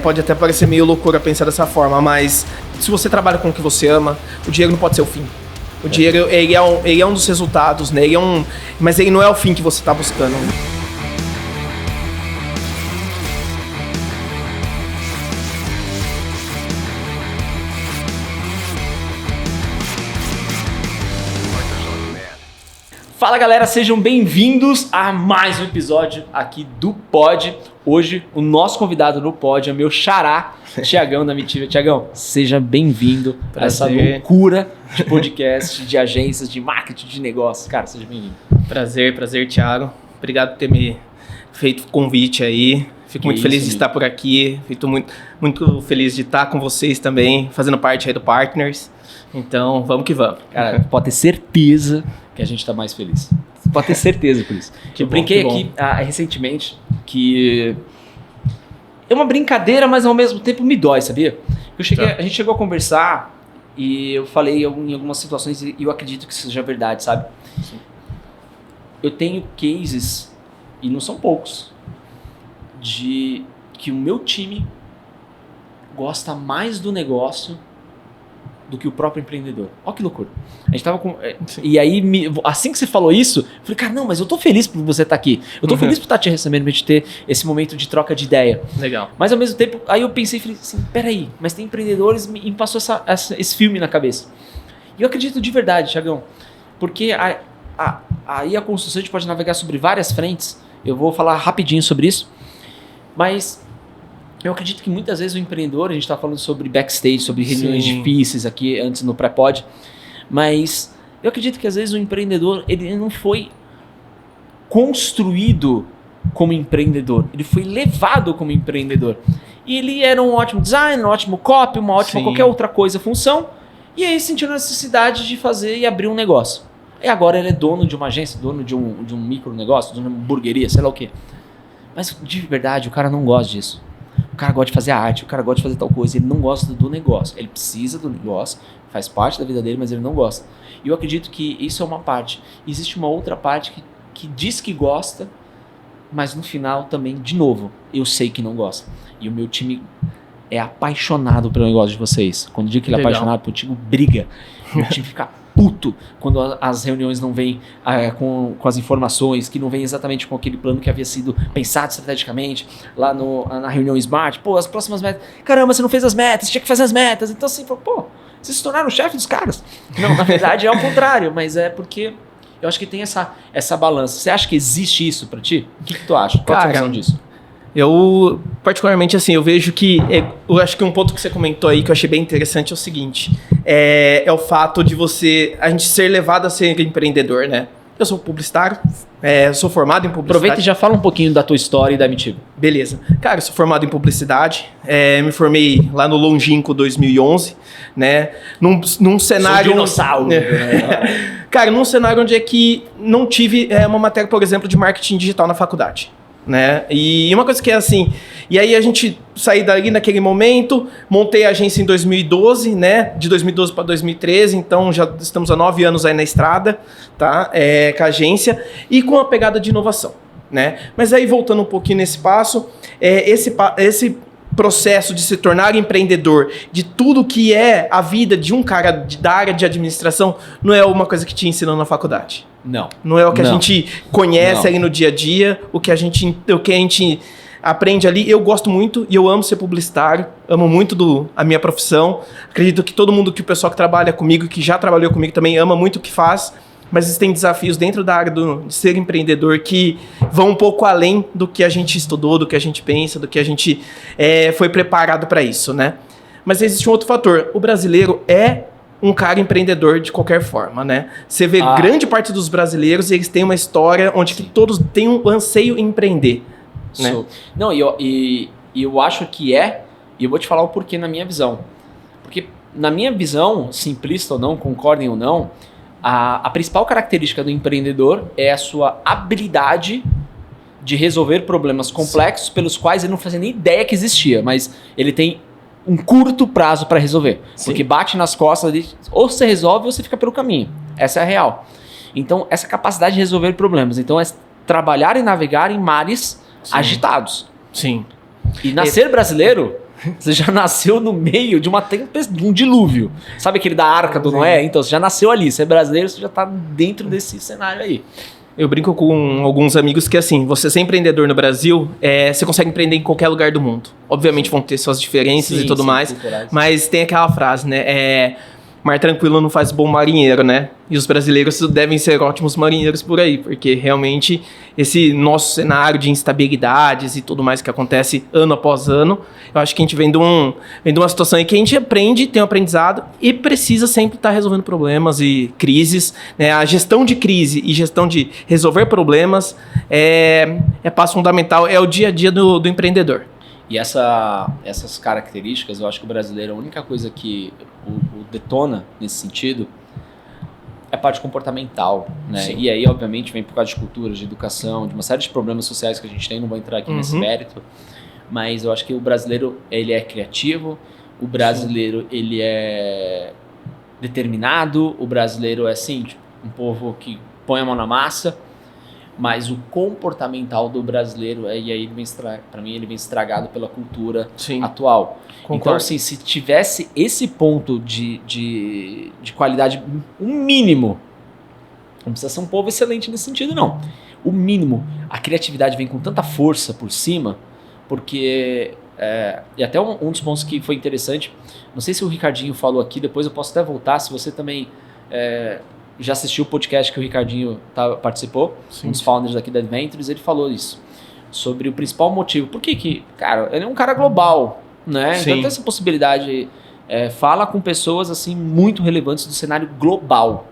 Pode até parecer meio loucura pensar dessa forma, mas se você trabalha com o que você ama, o dinheiro não pode ser o fim. O dinheiro, ele é um dos resultados, né? Mas ele não é o fim que você está buscando. Fala galera, sejam bem-vindos a mais um episódio aqui do Pod. Hoje o nosso convidado no Pod é meu xará, Thiagão da Mitiva. Thiagão, seja bem-vindo a essa loucura de podcast, de agências, de marketing, de negócios. Cara, seja bem-vindo. Prazer, Thiago. Obrigado por ter me feito o convite aí. Fico muito feliz de estar por aqui. Fico muito feliz de estar com vocês também, fazendo parte aí do Partners. Então, vamos que vamos. Cara, pode ter certeza que a gente tá mais feliz. Pode ter certeza por isso. Eu brinquei aqui recentemente que é uma brincadeira, mas ao mesmo tempo me dói, sabia? A gente chegou a conversar e eu falei em algumas situações e eu acredito que isso seja verdade, sabe? Sim. Eu tenho cases, e não são poucos, de que o meu time gosta mais do negócio do que o próprio empreendedor. Olha que loucura. A gente tava com... E aí, assim que você falou isso, eu falei, cara, não, mas eu tô feliz por você estar aqui. Eu tô feliz por estar te recebendo, pra gente ter esse momento de troca de ideia. Legal. Mas ao mesmo tempo, aí eu pensei e falei assim, peraí, mas tem empreendedores, e me passou esse filme na cabeça. E eu acredito de verdade, Thiagão, porque aí a construção a gente pode navegar sobre várias frentes. Eu vou falar rapidinho sobre isso, mas eu acredito que muitas vezes o empreendedor, a gente está falando sobre backstage, sobre reuniões difíceis aqui antes no pré-pod, mas eu acredito que às vezes o empreendedor ele não foi construído como empreendedor, ele foi levado como empreendedor. E ele era um ótimo designer, um ótimo copy, uma ótima qualquer outra coisa, função, e aí sentiu a necessidade de fazer e abrir um negócio. E agora ele é dono de uma agência, dono de um micro negócio, de uma hamburgueria, sei lá o quê. Mas de verdade o cara não gosta disso. O cara gosta de fazer arte, o cara gosta de fazer tal coisa, ele não gosta do negócio. Ele precisa do negócio, faz parte da vida dele, mas ele não gosta. E eu acredito que isso é uma parte. Existe uma outra parte que diz que gosta, mas no final também, de novo, eu sei que não gosta. E o meu time é apaixonado pelo negócio de vocês. Quando eu digo que ele é apaixonado, o time briga. O meu time fica puto quando as reuniões não vêm com as informações, que não vêm exatamente com aquele plano que havia sido pensado estrategicamente lá na reunião Smart. Pô, as próximas metas, caramba, você não fez as metas, tinha que fazer as metas. Então assim, pô, vocês se tornaram o chefe dos caras. Não, na verdade é ao contrário, mas é porque eu acho que tem essa balança. Você acha que existe isso pra ti? O que tu acha? Qual a visão disso? Eu, particularmente, assim, eu vejo que... Eu acho que um ponto que você comentou aí que eu achei bem interessante é o seguinte. É o fato de a gente ser levado a ser empreendedor, né? Eu sou publicitário, sou formado em publicidade. Aproveita e já fala um pouquinho da tua história e da Mitiva. Beleza. Cara, eu sou formado em publicidade, me formei lá no longínquo 2011, né? Num cenário... Sou dinossauro. Cara, num cenário onde é que não tive uma matéria, por exemplo, de marketing digital na faculdade. Né? E uma coisa que é assim, e aí a gente saí dali naquele momento, montei a agência em 2012, né? De 2012 para 2013, então já estamos há 9 anos aí na estrada, tá? Com a agência e com a pegada de inovação, né? Mas aí voltando um pouquinho nesse passo, esse processo de se tornar empreendedor, de tudo que é a vida de um cara da área de administração, não é uma coisa que te ensinam na faculdade. Não é o que a gente conhece aí no dia a dia, o que a gente aprende ali. Eu gosto muito e eu amo ser publicitário, amo muito a minha profissão. Acredito que todo mundo, que o pessoal que trabalha comigo, que já trabalhou comigo também, ama muito o que faz. Mas existem desafios dentro da área de ser empreendedor que vão um pouco além do que a gente estudou, do que a gente pensa, do que a gente foi preparado para isso, né? Mas existe um outro fator. O brasileiro é um cara empreendedor de qualquer forma, né? Você vê grande parte dos brasileiros e eles têm uma história onde que todos têm um anseio em empreender, né? Não, e eu acho que e eu vou te falar o porquê na minha visão. Porque na minha visão, simplista ou não, concordem ou não, a principal característica do empreendedor é a sua habilidade de resolver problemas complexos pelos quais ele não fazia nem ideia que existia, mas ele tem um curto prazo para resolver. Sim. Porque bate nas costas ali, ou você resolve ou você fica pelo caminho. Essa é a real. Então, essa capacidade de resolver problemas. Então, é trabalhar e navegar em mares agitados. Sim. E nascer brasileiro, você já nasceu no meio de uma tempestade, de um dilúvio. Sabe aquele da Arca do Noé? Então você já nasceu ali. Você é brasileiro, você já tá dentro desse cenário aí. Eu brinco com alguns amigos que, assim, você ser empreendedor no Brasil, você consegue empreender em qualquer lugar do mundo. Obviamente vão ter suas diferenças e tudo mais, culturais. Mas tem aquela frase, né? Mar tranquilo não faz bom marinheiro, né? E os brasileiros devem ser ótimos marinheiros por aí, porque realmente esse nosso cenário de instabilidades e tudo mais que acontece ano após ano, eu acho que a gente vem de uma situação em que a gente aprende, tem um aprendizado e precisa sempre estar resolvendo problemas e crises, né? A gestão de crise e gestão de resolver problemas é passo fundamental, é o dia a dia do empreendedor. E essas características, eu acho que o brasileiro, a única coisa que o detona nesse sentido é a parte comportamental, né? Sim. E aí, obviamente, vem por causa de cultura, de educação, de uma série de problemas sociais que a gente tem, não vou entrar aqui nesse mérito, mas eu acho que o brasileiro, ele é criativo, o brasileiro, Sim. ele é determinado, o brasileiro é, assim, tipo, um povo que põe a mão na massa, mas o comportamental do brasileiro, e aí para mim ele vem estragado pela cultura Sim. atual. Concordo. Então, assim, se tivesse esse ponto de qualidade, um mínimo, não precisa ser um povo excelente nesse sentido, não. O mínimo, a criatividade vem com tanta força por cima, porque, e até um dos pontos que foi interessante, não sei se o Ricardinho falou aqui, depois eu posso até voltar, se você também... já assistiu o podcast que o Ricardinho participou, Sim. um dos founders aqui da Adventures, ele falou isso, sobre o principal motivo. Por que, cara, ele é um cara global, né? Sim. Então tem essa possibilidade, fala com pessoas assim muito relevantes do cenário global.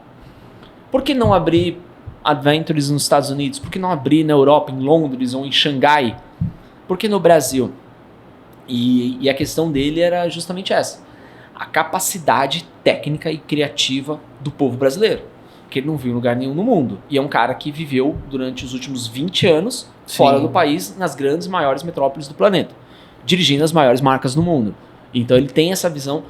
Por que não abrir Adventures nos Estados Unidos? Por que não abrir na Europa, em Londres ou em Xangai? Por que no Brasil? E a questão dele era justamente essa. A capacidade técnica e criativa do povo brasileiro, que ele não viu em lugar nenhum no mundo. E é um cara que viveu durante os últimos 20 anos Sim. fora do país, nas grandes, maiores metrópoles do planeta, dirigindo as maiores marcas do mundo. Então ele tem essa visão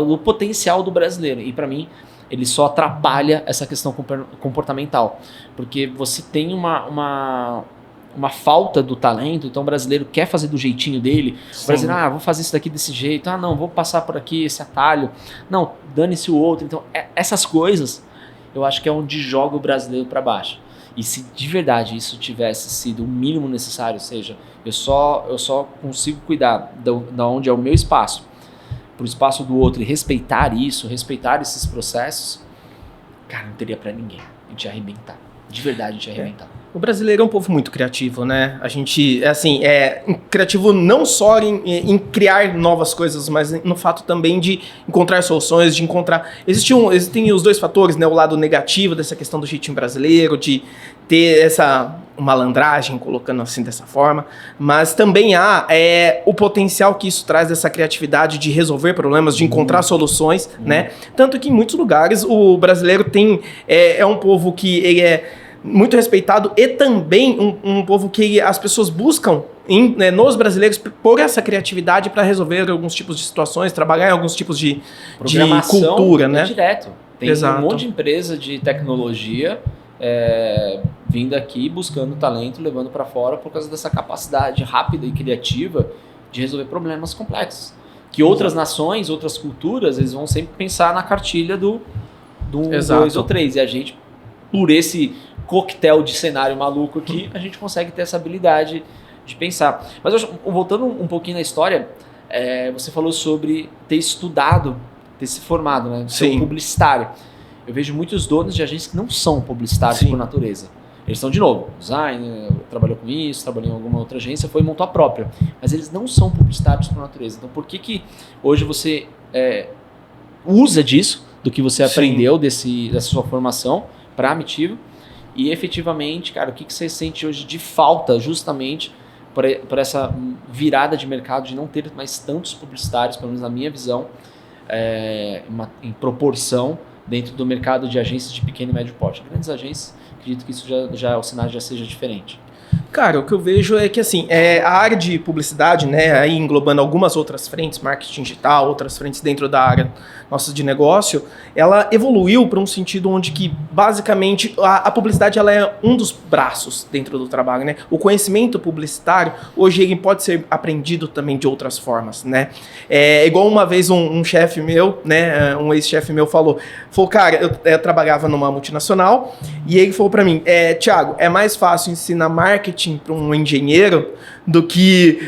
do potencial do brasileiro. E para mim, ele só atrapalha essa questão comportamental. Porque você tem uma falta do talento, então o brasileiro quer fazer do jeitinho dele, Sim. o brasileiro, vou fazer isso daqui desse jeito, não, vou passar por aqui esse atalho, não, dane-se o outro. Então essas coisas eu acho que é onde joga o brasileiro para baixo. E se de verdade isso tivesse sido o mínimo necessário, ou seja, eu só consigo cuidar da onde é o meu espaço, pro espaço do outro, e respeitar isso, respeitar esses processos, cara, não teria para ninguém. A gente ia arrebentar. De verdade, a gente ia arrebentar. O brasileiro é um povo muito criativo, né? A gente, criativo não só em criar novas coisas, mas no fato também de encontrar soluções, de encontrar... Existem os dois fatores, né? O lado negativo dessa questão do jeitinho brasileiro, de ter essa malandragem, colocando assim dessa forma, mas também há o potencial que isso traz dessa criatividade de resolver problemas, de encontrar soluções, né? Tanto que em muitos lugares o brasileiro é um povo que ele é muito respeitado e também um povo que as pessoas buscam nos brasileiros por essa criatividade para resolver alguns tipos de situações, trabalhar em alguns tipos de cultura, né? Direto. Tem Exato. Um monte de empresa de tecnologia vindo aqui buscando talento, levando para fora por causa dessa capacidade rápida e criativa de resolver problemas complexos. Que outras nações, outras culturas, eles vão sempre pensar na cartilha do 2 ou 3. E a gente, por esse coquetel de cenário maluco aqui, a gente consegue ter essa habilidade de pensar. Mas voltando um pouquinho na história, você falou sobre ter estudado, ter se formado, né? Ser um publicitário. Eu vejo muitos donos de agências que não são publicitários Sim. por natureza. Eles são, de novo, design, trabalhou com isso, trabalhou em alguma outra agência, foi montou a própria. Mas eles não são publicitários por natureza. Então, por que hoje você usa disso, do que você Sim. aprendeu dessa sua formação para a Amitiva? E efetivamente, cara, o que você sente hoje de falta justamente por essa virada de mercado, de não ter mais tantos publicitários, pelo menos na minha visão, em proporção dentro do mercado de agências de pequeno e médio porte. Grandes agências, acredito que isso o cenário já seja diferente. Cara, o que eu vejo é que, assim, a área de publicidade, né, aí englobando algumas outras frentes, marketing digital, outras frentes dentro da área nossa de negócio, ela evoluiu para um sentido onde que, basicamente, a publicidade ela é um dos braços dentro do trabalho, né? O conhecimento publicitário, hoje, ele pode ser aprendido também de outras formas, né? Igual uma vez um chefe meu, né, um ex-chefe meu falou, cara, eu trabalhava numa multinacional e ele falou para mim, Thiago, é mais fácil ensinar marketing para um engenheiro do que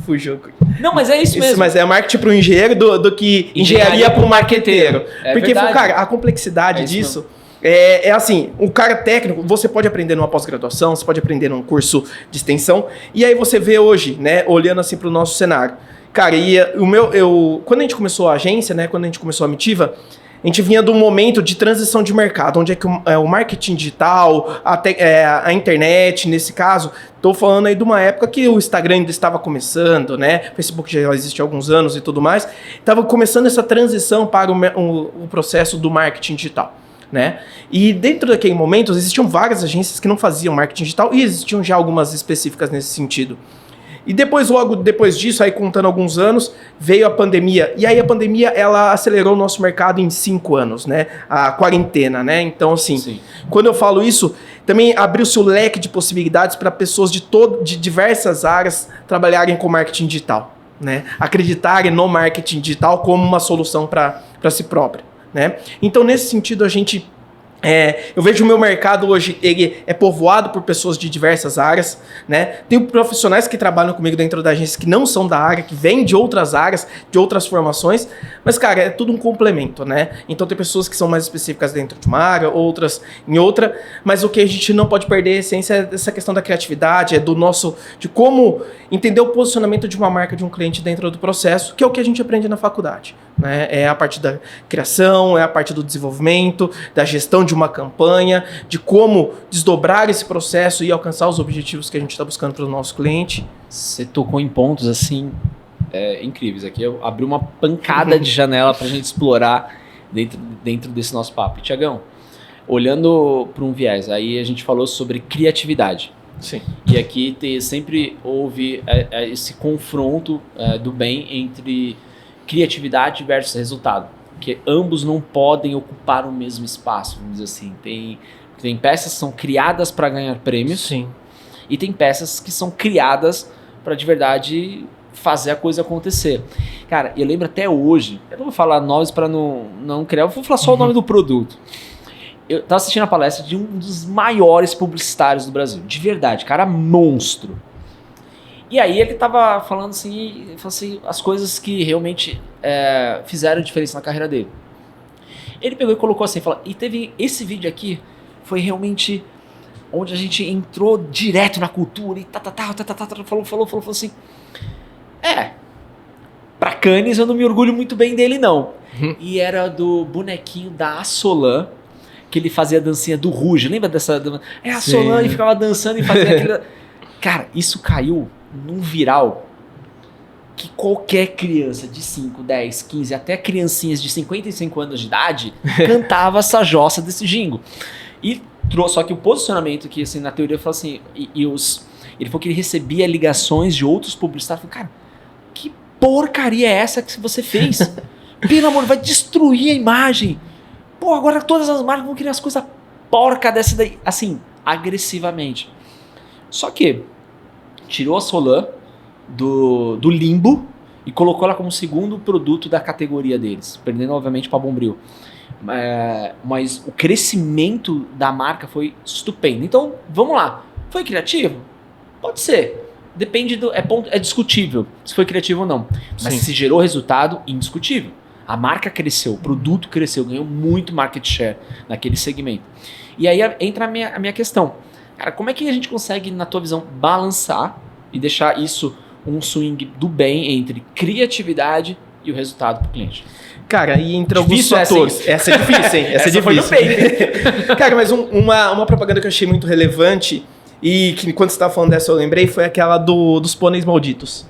fugiu. Não, mas é isso mesmo. Mas é marketing para o engenheiro do que engenharia para o marqueteiro. Porque, verdade. cara, a complexidade disso é assim, o cara técnico, você pode aprender numa pós-graduação, você pode aprender num curso de extensão, e aí você vê hoje, né, olhando assim para o nosso cenário. Cara, quando a gente começou a agência, né, quando a gente começou a Mitiva, a gente vinha de um momento de transição de mercado, onde é que o marketing digital, a internet, nesse caso, estou falando aí de uma época que o Instagram ainda estava começando, né? O Facebook já existe há alguns anos e tudo mais. Estava começando essa transição para o processo do marketing digital, né? E dentro daquele momento, existiam várias agências que não faziam marketing digital e existiam já algumas específicas nesse sentido. E depois, logo depois disso, aí contando alguns anos, veio a pandemia. E aí a pandemia, ela acelerou o nosso mercado em 5 anos, né? A quarentena, né? Então, assim, sim, quando eu falo isso, também abriu-se o leque de possibilidades para pessoas de diversas áreas trabalharem com marketing digital, né? Acreditarem no marketing digital como uma solução para si própria, né? Então, nesse sentido, a gente... eu vejo o meu mercado hoje, ele é povoado por pessoas de diversas áreas, né? Tem profissionais que trabalham comigo dentro da agência que não são da área, que vêm de outras áreas, de outras formações, mas, cara, é tudo um complemento, né? Então tem pessoas que são mais específicas dentro de uma área, outras em outra, mas o que a gente não pode perder a essência é dessa questão da criatividade, de como entender o posicionamento de uma marca, de um cliente dentro do processo, que é o que a gente aprende na faculdade, né? É a parte da criação, é a parte do desenvolvimento, da gestão de uma campanha, de como desdobrar esse processo e alcançar os objetivos que a gente está buscando para o nosso cliente. Você tocou em pontos assim incríveis. Aqui eu abri uma pancada de janela para a gente explorar dentro desse nosso papo. Tiagão, olhando para um viés, aí a gente falou sobre criatividade. Sim. E aqui sempre houve esse confronto do bem entre criatividade versus resultado. Porque ambos não podem ocupar o mesmo espaço, vamos dizer assim. Tem peças que são criadas para ganhar prêmios. Sim. E tem peças que são criadas para de verdade fazer a coisa acontecer. Cara, eu lembro até hoje, eu não vou falar nomes para não criar, eu vou falar só o nome do produto. Eu tava assistindo a palestra de um dos maiores publicitários do Brasil, de verdade, cara monstro. E aí ele tava falando assim, as coisas que realmente fizeram diferença na carreira dele. Ele pegou e colocou assim, e teve esse vídeo aqui, foi realmente onde a gente entrou direto na cultura e falou assim, pra Cannes eu não me orgulho muito bem dele não. E era do bonequinho da Assolan, que ele fazia a dancinha do Ruge, lembra dessa? A Assolan e ficava dançando e fazia aquilo. Cara, isso caiu num viral que qualquer criança de 5, 10, 15, até criancinhas de 55 anos de idade cantava essa jossa desse jingle. E só que o posicionamento que, assim, na teoria, falou assim, ele falou que ele recebia ligações de outros publicitários, falou, cara, que porcaria é essa que você fez? Pelo amor, vai destruir a imagem. Pô, agora todas as marcas vão criar as coisas porca dessa daí, assim, agressivamente. Só que tirou a Solan do limbo e colocou ela como segundo produto da categoria deles, perdendo obviamente para Bombril. Mas o crescimento da marca foi estupendo. Então, vamos lá. Foi criativo? Pode ser. Depende é discutível se foi criativo ou não. Mas se gerou resultado, indiscutível. A marca cresceu, o produto cresceu, ganhou muito market share naquele segmento. E aí entra a minha questão. Cara, como é que a gente consegue, na tua visão, balançar e deixar isso um swing do bem entre criatividade e o resultado para o cliente? Cara, e entre alguns fatores... Essa é difícil, hein? Essa é difícil. Foi no peito. Cara, mas uma propaganda que eu achei muito relevante e que quando você estava falando dessa eu lembrei foi aquela dos pôneis malditos.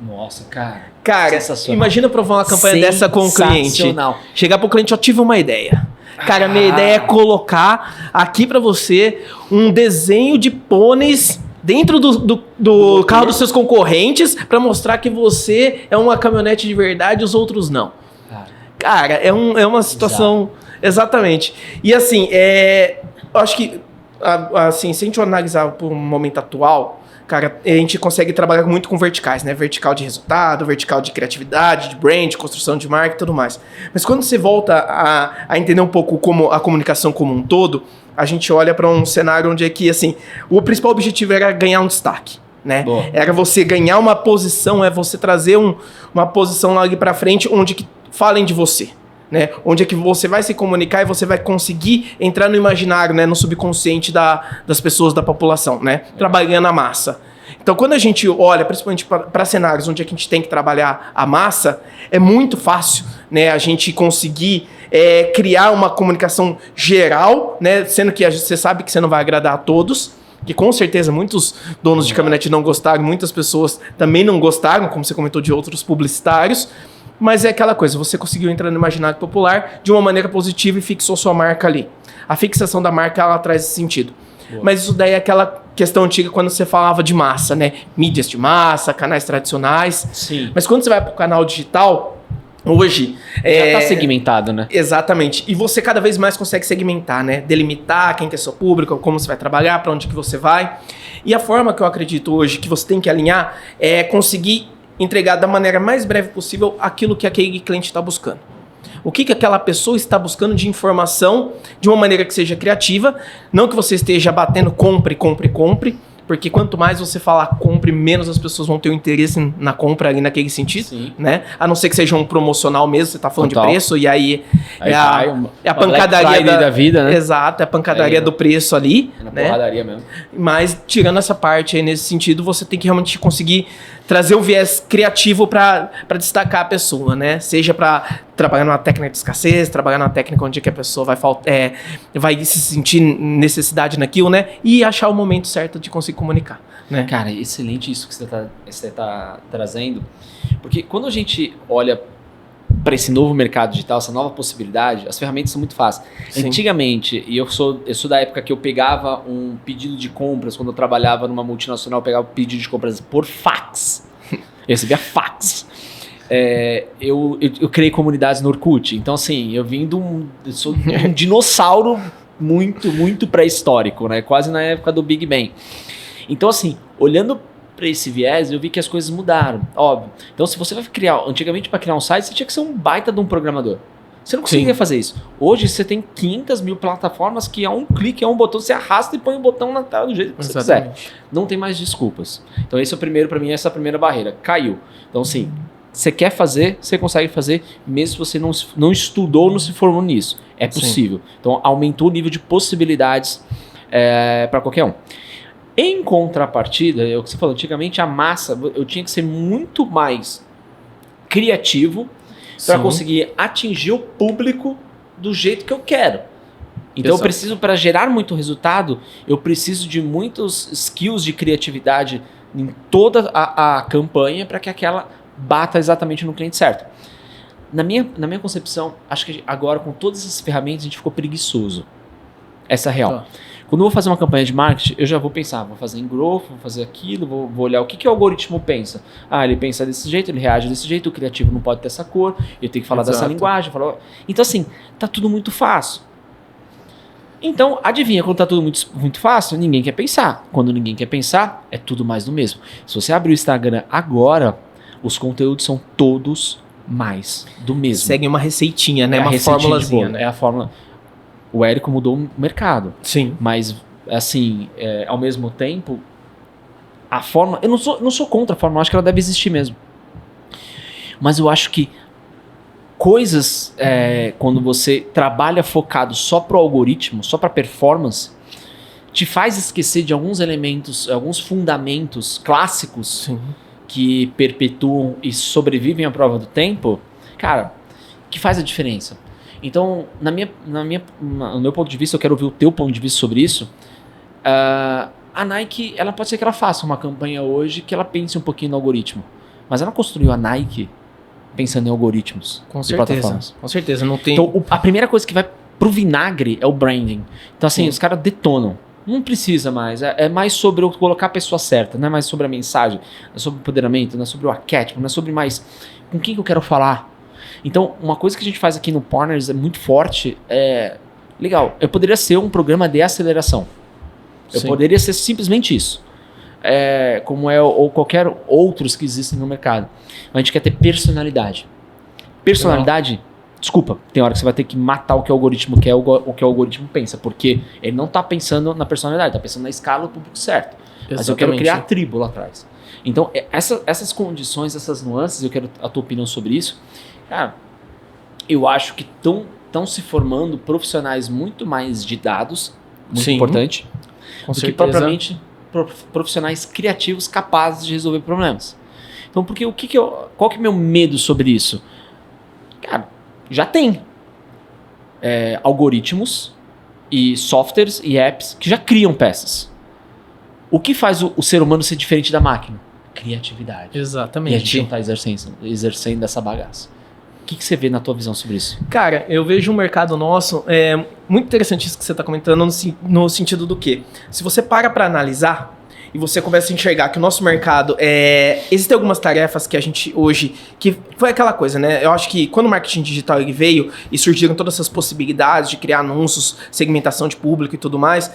Nossa, cara. Cara, imagina provar uma campanha dessa com o cliente. Chegar pro cliente, eu tive uma ideia. Cara, minha ideia é colocar aqui pra você um desenho de pôneis dentro do carro dos seus concorrentes pra mostrar que você é uma caminhonete de verdade e os outros não. Cara, é uma situação... Exatamente. E assim, eu acho que, assim, se a gente analisar por um momento atual, cara, a gente consegue trabalhar muito com verticais, né? Vertical de resultado, vertical de criatividade, de brand, construção de marca e tudo mais. Mas quando você volta a entender um pouco como a comunicação como um todo, a gente olha para um cenário onde é que, assim, o principal objetivo era ganhar um destaque, né? Era você ganhar uma posição, você trazer uma posição lá ali para frente onde que falem de você. Né? Onde é que você vai se comunicar e você vai conseguir entrar no imaginário, né? No subconsciente das pessoas, da população, né? Trabalhando a massa. Então, quando a gente olha, principalmente para cenários onde a gente tem que trabalhar a massa, é muito fácil, né? A gente conseguir criar uma comunicação geral, né? Sendo que você sabe que você não vai agradar a todos, que com certeza muitos donos de caminhonete não gostaram, muitas pessoas também não gostaram, como você comentou, de outros publicitários. Mas é aquela coisa, você conseguiu entrar no imaginário popular de uma maneira positiva e fixou sua marca ali. A fixação da marca, ela traz esse sentido. Boa. Mas isso daí é aquela questão antiga quando você falava de massa, né? Mídias de massa, canais tradicionais. Sim. Mas quando você vai para o canal digital, hoje... Já está segmentado, né? Exatamente. E você cada vez mais consegue segmentar, né? Delimitar quem que é seu público, como você vai trabalhar, para onde que você vai. E a forma que eu acredito hoje que você tem que alinhar é conseguir entregar da maneira mais breve possível aquilo que aquele cliente está buscando. O que aquela pessoa está buscando de informação de uma maneira que seja criativa, não que você esteja batendo compre, porque quanto mais você falar compre, menos as pessoas vão ter o interesse na compra ali naquele sentido, né? A não ser que seja um promocional mesmo, você está falando de preço, e aí é a pancadaria da vida, né? Exato, é a pancadaria do preço ali, né? Porradaria mesmo. Mas tirando essa parte aí nesse sentido, você tem que realmente conseguir trazer o viés criativo para destacar a pessoa, né? Seja para trabalhar numa técnica de escassez, trabalhar numa técnica onde que a pessoa vai se sentir necessidade naquilo, né? E achar o momento certo de conseguir comunicar, né? Cara, excelente isso que você tá trazendo, porque quando a gente olha para esse novo mercado digital, essa nova possibilidade, as ferramentas são muito fáceis. Sim. Antigamente, e eu sou da época que eu pegava um pedido de compras, quando eu trabalhava numa multinacional, eu pegava um pedido de compras por fax. Eu recebia fax. Eu criei comunidades no Orkut. Então, assim, eu sou um dinossauro muito pré-histórico, né? Quase na época do Big Bang. Então, assim, olhando para esse viés, eu vi que as coisas mudaram, óbvio. Então, se você vai antigamente para criar um site, você tinha que ser um baita de um programador. Você não conseguiria fazer isso. Hoje, você tem 500 mil plataformas que a um clique, a um botão, você arrasta e põe o botão na tela do jeito que você quiser. Não tem mais desculpas. Então, esse é o primeiro, para mim, essa é a primeira barreira. Caiu. Então, assim, você quer fazer, você consegue fazer, mesmo se você não estudou, não se formou nisso. É possível. Sim. Então, aumentou o nível de possibilidades para qualquer um. Em contrapartida, é o que você falou, antigamente a massa, eu tinha que ser muito mais criativo para conseguir atingir o público do jeito que eu quero. Então eu preciso, para gerar muito resultado, eu preciso de muitos skills de criatividade em toda a campanha para que aquela bata exatamente no cliente certo. Na minha concepção, acho que agora com todas essas ferramentas a gente ficou preguiçoso. Essa é a real. Quando eu vou fazer uma campanha de marketing, eu já vou pensar, vou fazer em growth, vou fazer aquilo, vou olhar o que o algoritmo pensa. Ele pensa desse jeito, ele reage desse jeito, o criativo não pode ter essa cor, eu tenho que falar dessa linguagem. Então assim, tá tudo muito fácil. Então, adivinha, quando tá tudo muito fácil, ninguém quer pensar. Quando ninguém quer pensar, é tudo mais do mesmo. Se você abrir o Instagram agora, os conteúdos são todos mais do mesmo. Segue uma receitinha, né? Uma formulazinha, né? É a fórmula. O Érico mudou o mercado. Sim. Mas, assim, ao mesmo tempo, a forma... Eu não sou contra a forma, eu acho que ela deve existir mesmo. Mas eu acho que coisas, quando você trabalha focado só pro algoritmo, só pra performance, te faz esquecer de alguns elementos, alguns fundamentos clássicos. Sim. Que perpetuam e sobrevivem à prova do tempo, cara, que faz a diferença. Então, no meu ponto de vista, eu quero ouvir o teu ponto de vista sobre isso. A Nike, ela pode ser que ela faça uma campanha hoje que ela pense um pouquinho no algoritmo. Mas ela construiu a Nike pensando em algoritmos. Com certeza. Com certeza. Não tem... Então, a primeira coisa que vai Pro vinagre é o branding. Então assim, os caras detonam. Não precisa mais. É mais sobre eu colocar a pessoa certa. Não é mais sobre a mensagem. Não é sobre o empoderamento. Não é sobre o arquétipo. Não é sobre mais com quem que eu quero falar. Então, uma coisa que a gente faz aqui no Partners é muito forte. Legal, eu poderia ser um programa de aceleração. Eu poderia ser simplesmente isso. Como ou qualquer outros que existem no mercado. A gente quer ter personalidade. Personalidade... Desculpa, tem hora que você vai ter que matar o que o algoritmo quer, o que o algoritmo pensa, porque ele não está pensando na personalidade, está pensando na escala do público certo. Exatamente. Mas eu quero criar a tribo lá atrás. Então, essas condições, essas nuances, eu quero a tua opinião sobre isso. Cara, eu acho que estão se formando profissionais muito mais de dados, muito importante, do que propriamente profissionais criativos capazes de resolver problemas. Então, porque qual que é o meu medo sobre isso? Cara, já tem algoritmos e softwares e apps que já criam peças. O que faz o ser humano ser diferente da máquina? Criatividade. Exatamente. E a gente não está exercendo essa bagaça. O que você vê na tua visão sobre isso? Cara, eu vejo um mercado nosso, muito interessante isso que você está comentando, no sentido do quê? Se você para analisar e você começa a enxergar que o nosso mercado, existem algumas tarefas que a gente hoje, que foi aquela coisa, né? Eu acho que quando o marketing digital ele veio e surgiram todas essas possibilidades de criar anúncios, segmentação de público e tudo mais,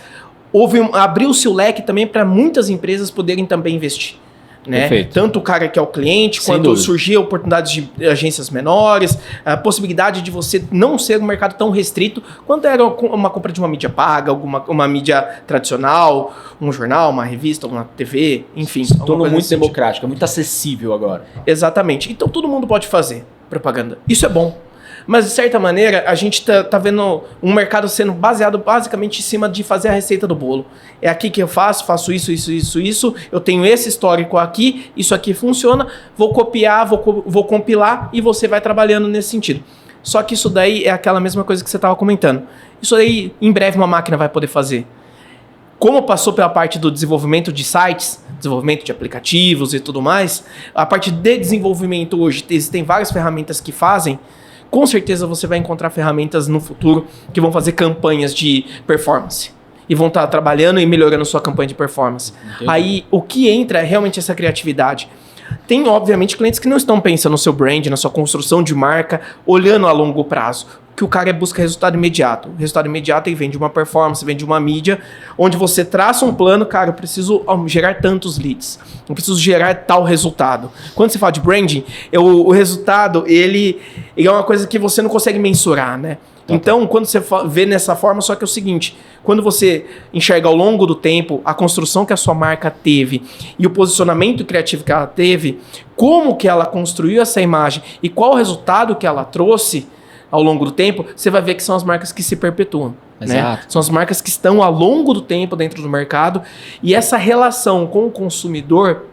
abriu-se o leque também para muitas empresas poderem também investir. Né? Tanto o cara que é o cliente, quanto surgir oportunidades de agências menores, a possibilidade de você não ser um mercado tão restrito quanto era uma compra de uma mídia paga, uma mídia tradicional, um jornal, uma revista, uma TV, enfim. Se tornou muito democrático, é muito acessível agora. Exatamente. Então todo mundo pode fazer propaganda. Isso é bom. Mas, de certa maneira, a gente tá vendo um mercado sendo baseado basicamente em cima de fazer a receita do bolo. É aqui que eu faço isso, eu tenho esse histórico aqui, isso aqui funciona, vou copiar, vou compilar e você vai trabalhando nesse sentido. Só que isso daí é aquela mesma coisa que você estava comentando. Isso aí, em breve, uma máquina vai poder fazer. Como passou pela parte do desenvolvimento de sites, desenvolvimento de aplicativos e tudo mais, a parte de desenvolvimento hoje, existem várias ferramentas que fazem. Com certeza você vai encontrar ferramentas no futuro que vão fazer campanhas de performance. E vão estar trabalhando e melhorando sua campanha de performance. Entendi. Aí, o que entra é realmente essa criatividade. Tem, obviamente, clientes que não estão pensando no seu brand, na sua construção de marca, olhando a longo prazo. Que o cara busca resultado imediato. O resultado imediato ele vem de uma performance, vem de uma mídia, onde você traça um plano, cara, eu preciso gerar tantos leads, eu preciso gerar tal resultado. Quando você fala de branding, o resultado, ele é uma coisa que você não consegue mensurar, né? Então, quando você vê nessa forma, só que é o seguinte, quando você enxerga ao longo do tempo a construção que a sua marca teve e o posicionamento criativo que ela teve, como que ela construiu essa imagem e qual o resultado que ela trouxe ao longo do tempo, você vai ver que são as marcas que se perpetuam. Né? São as marcas que estão ao longo do tempo dentro do mercado e essa relação com o consumidor,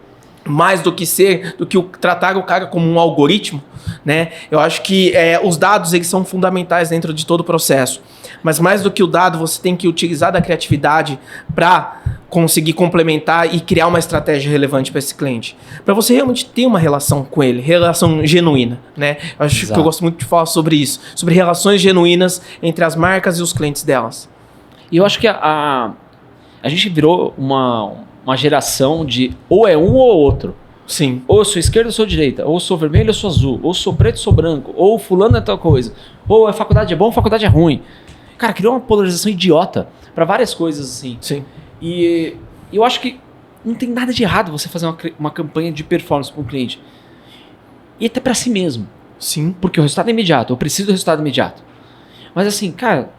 mais do que tratar o cara como um algoritmo, né? Eu acho que os dados eles são fundamentais dentro de todo o processo. Mas mais do que o dado, você tem que utilizar da criatividade para conseguir complementar e criar uma estratégia relevante para esse cliente. Para você realmente ter uma relação com ele, relação genuína, né? Eu acho que eu gosto muito de falar sobre isso, sobre relações genuínas entre as marcas e os clientes delas. E eu acho que a gente virou uma geração de ou é um ou outro. Sim. Ou eu sou esquerda ou sou direita, ou eu sou vermelho ou eu sou azul, ou sou preto ou sou branco, ou fulano é tal coisa, ou a faculdade é bom ou a faculdade é ruim. Cara, criou uma polarização idiota para várias coisas assim. Sim. E eu acho que não tem nada de errado você fazer uma campanha de performance para um cliente. E até para si mesmo. Sim. Porque o resultado é imediato, eu preciso do resultado imediato. Mas assim, cara,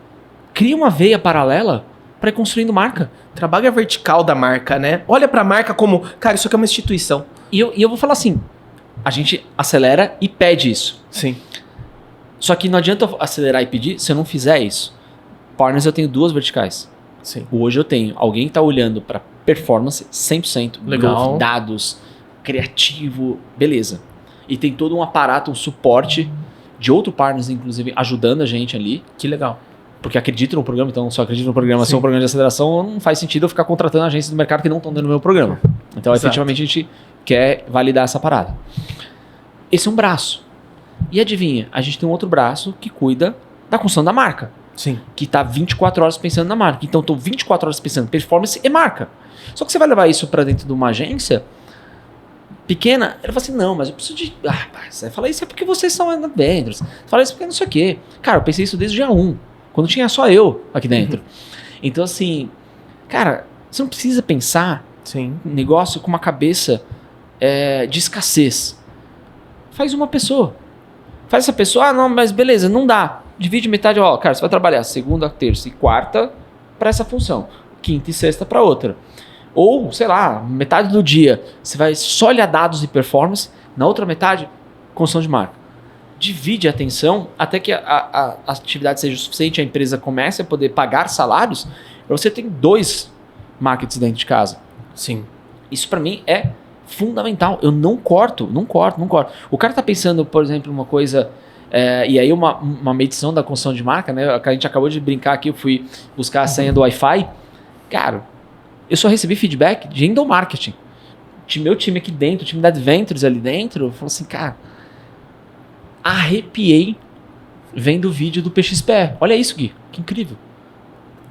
cria uma veia paralela para ir construindo marca. Trabalha a vertical da marca, né? Olha para a marca como, cara, isso aqui é uma instituição. E eu vou falar assim, a gente acelera e pede isso. Sim. Só que não adianta eu acelerar e pedir se eu não fizer isso. Partners eu tenho 2 verticais. Sim. Hoje eu tenho alguém que está olhando para performance 100%, legal, dados, criativo, beleza. E tem todo um aparato, um suporte de outro partners, inclusive, ajudando a gente ali. Que legal. Porque acredito no programa, então se eu acredito no programa, se é um programa de aceleração, não faz sentido eu ficar contratando agências do mercado que não estão dando o meu programa. Então, efetivamente, a gente quer validar essa parada. Esse é um braço. E adivinha, a gente tem um outro braço que cuida da construção da marca. Sim. que tá 24 horas pensando na marca. Então, tô 24 horas pensando em performance e marca. Só que você vai levar isso para dentro de uma agência pequena, ela fala assim, não, mas eu preciso de... você vai falar isso é porque vocês são vendors. Você fala isso porque não sei o quê. Cara, eu pensei isso desde o dia 1, quando tinha só eu aqui dentro. Então, assim, cara, você não precisa pensar Sim. um negócio com uma cabeça de escassez. Faz uma pessoa. Faz essa pessoa, não, mas beleza, não dá. Divide metade, cara, você vai trabalhar segunda, terça e quarta para essa função. Quinta e sexta para outra. Ou, sei lá, metade do dia você vai só olhar dados e performance, na outra metade, construção de marca. Divide a atenção até que a atividade seja suficiente, a empresa comece a poder pagar salários, para você ter 2 markets dentro de casa. Sim. Isso para mim é fundamental. Eu não corto. O cara tá pensando, por exemplo, uma coisa... e aí uma medição da construção de marca, né? A gente acabou de brincar aqui, eu fui buscar a senha do Wi-Fi. Cara, eu só recebi feedback de endomarketing. Meu time aqui dentro, o time da Adventures ali dentro, falou assim, cara, arrepiei vendo o vídeo do PXPE. Olha isso, Gui, que incrível.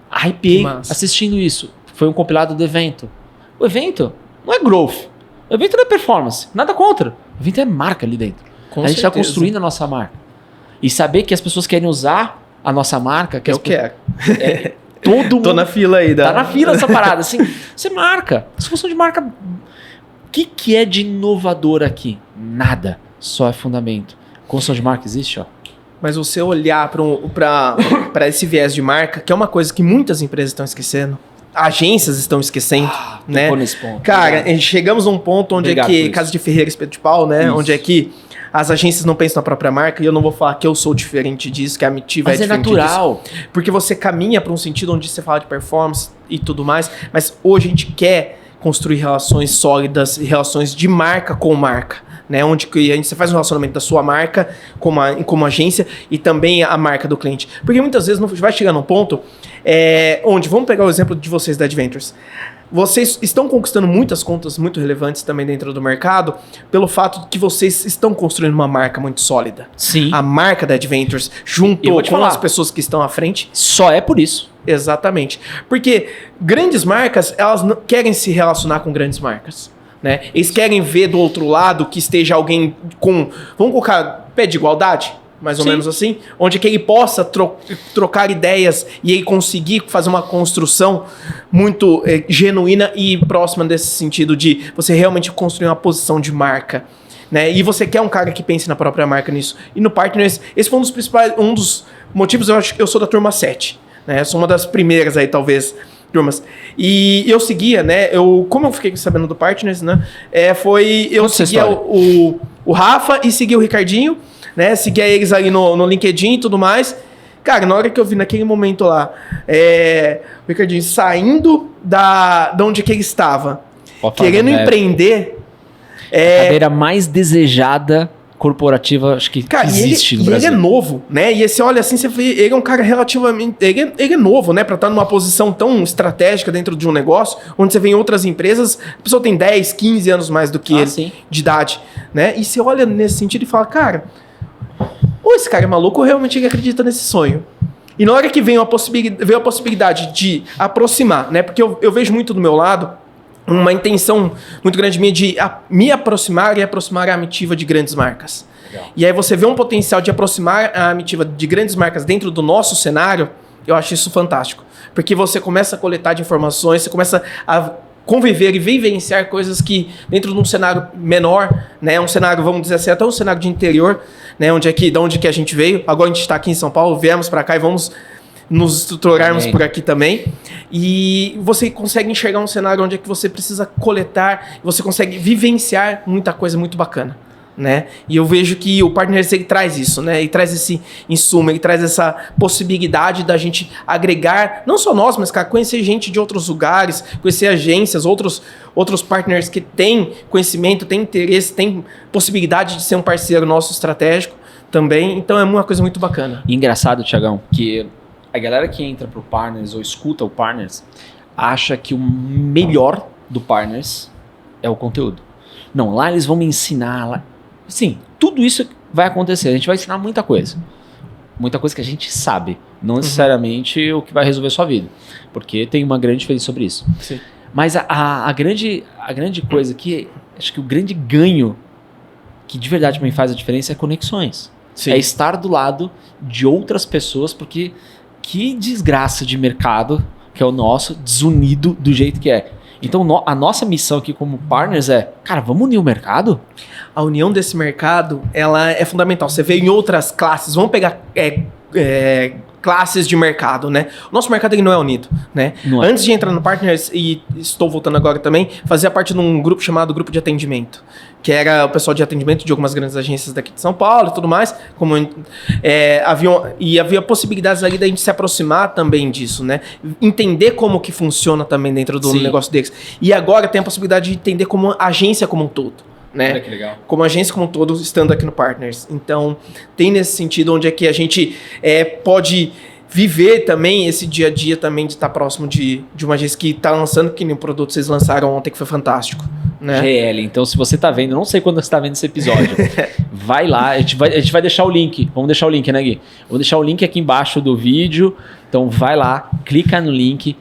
Arrepiei assistindo isso. Foi um compilado do evento. O evento não é growth. O evento não é performance. Nada contra. O evento é marca ali dentro. A gente está construindo a nossa marca. E saber que as pessoas querem usar a nossa marca... Eu quero. Todo mundo... Tô na fila aí. Tá na fila essa parada. Assim, você marca. Discussão de marca... O que é de inovador aqui? Nada. Só é fundamento. Construção de marca existe, ó. Mas você olhar para esse viés de marca, que é uma coisa que muitas empresas estão esquecendo, agências estão esquecendo, né? Nesse ponto. Cara, chegamos a um ponto onde é que, Casa de Ferreira, Espeto de Pau, né? Isso. Onde é que as agências não pensam na própria marca, e eu não vou falar que eu sou diferente disso, que a Mitiva é diferente disso. Mas é natural. Porque você caminha para um sentido onde você fala de performance e tudo mais, mas hoje a gente quer construir relações sólidas, relações de marca com marca. Né, onde você faz um relacionamento da sua marca como agência e também a marca do cliente. Porque muitas vezes vai chegar num ponto onde, vamos pegar o exemplo de vocês da Adventures, vocês estão conquistando muitas contas muito relevantes também dentro do mercado pelo fato de que vocês estão construindo uma marca muito sólida. Sim. A marca da Adventures junto com as pessoas que estão à frente. Só é por isso. Exatamente. Porque grandes marcas, elas não querem se relacionar com grandes marcas. Né? Eles querem ver do outro lado que esteja alguém com... Vamos colocar pé de igualdade? Mais ou menos assim? Onde que ele possa trocar ideias e ele conseguir fazer uma construção muito genuína e próxima desse sentido de você realmente construir uma posição de marca. Né? E você quer um cara que pense na própria marca nisso. E no Partners, esse foi um dos motivos, eu acho que eu sou da turma 7. Né? Eu sou uma das primeiras aí, talvez... turmas. E eu seguia, né? Como eu fiquei sabendo do Partners, né? Eu seguia o Rafa e seguia o Ricardinho, né? Seguia eles ali no LinkedIn e tudo mais. Cara, na hora que eu vi naquele momento lá, o Ricardinho saindo da onde que ele estava, querendo empreender. A cadeira mais desejada corporativa, acho que existe no Brasil. Ele é novo, né? E você olha assim, você vê, ele é um cara relativamente... Ele é novo, né? Pra estar numa posição tão estratégica dentro de um negócio, onde você vê em outras empresas, a pessoa tem 10, 15 anos mais do que ele, sim. De idade, né? E você olha nesse sentido e fala, cara, ou esse cara é maluco ou realmente ele acredita nesse sonho? E na hora que veio a possibilidade de aproximar, né? Porque eu vejo muito do meu lado uma intenção muito grande minha de me aproximar e aproximar a Mitiva de grandes marcas. Legal. E aí você vê um potencial de aproximar a Mitiva de grandes marcas dentro do nosso cenário, eu acho isso fantástico. Porque você começa a coletar de informações, você começa a conviver e vivenciar coisas que dentro de um cenário menor, né, um cenário, vamos dizer assim, até um cenário de interior, né, de onde que a gente veio. Agora a gente está aqui em São Paulo, viemos para cá e vamos nos estruturarmos por aqui também. E você consegue enxergar um cenário onde é que você precisa coletar, você consegue vivenciar muita coisa muito bacana, né? E eu vejo que o Partners, ele traz isso, né? Ele traz esse insumo, ele traz essa possibilidade da gente agregar, não só nós, mas, cara, conhecer gente de outros lugares, conhecer agências, outros partners que têm conhecimento, têm interesse, têm possibilidade de ser um parceiro nosso estratégico também. Então é uma coisa muito bacana. E engraçado, Thiagão, que a galera que entra pro Partners ou escuta o Partners acha que o melhor do Partners é o conteúdo. Não, lá eles vão me ensinar. Sim, tudo isso vai acontecer. A gente vai ensinar muita coisa. muita coisa que a gente sabe, não necessariamente o que vai resolver a sua vida, porque tem uma grande diferença sobre isso. Sim. Mas a grande coisa que, acho que o grande ganho que de verdade me faz a diferença é conexões. Sim. É estar do lado de outras pessoas, porque que desgraça de mercado que é o nosso, desunido do jeito que é. Então a nossa missão aqui como partners é, cara, vamos unir o mercado? A união desse mercado, ela é fundamental. Você vê em outras classes, vamos pegar classes de mercado, né? O nosso mercado ele não é unido, né? Não é. Antes de entrar no Partners, e estou voltando agora também, fazia parte de um grupo chamado Grupo de Atendimento, que era o pessoal de atendimento de algumas grandes agências daqui de São Paulo e tudo mais, havia possibilidades ali da gente se aproximar também disso, né? Entender como que funciona também dentro do Sim. negócio deles. E agora tem a possibilidade de entender como agência como um todo, né? Olha que legal. Como agência como um todo, estando aqui no Partners. Então, tem nesse sentido onde é que a gente pode viver também esse dia a dia também de estar próximo de uma agência que está lançando, que nem o produto que vocês lançaram ontem, que foi fantástico, né? GL, então se você tá vendo, não sei quando você está vendo esse episódio, vai lá, a gente vai deixar o link, vamos deixar o link, né, Gui? Vou deixar o link aqui embaixo do vídeo, então vai lá, clica no link,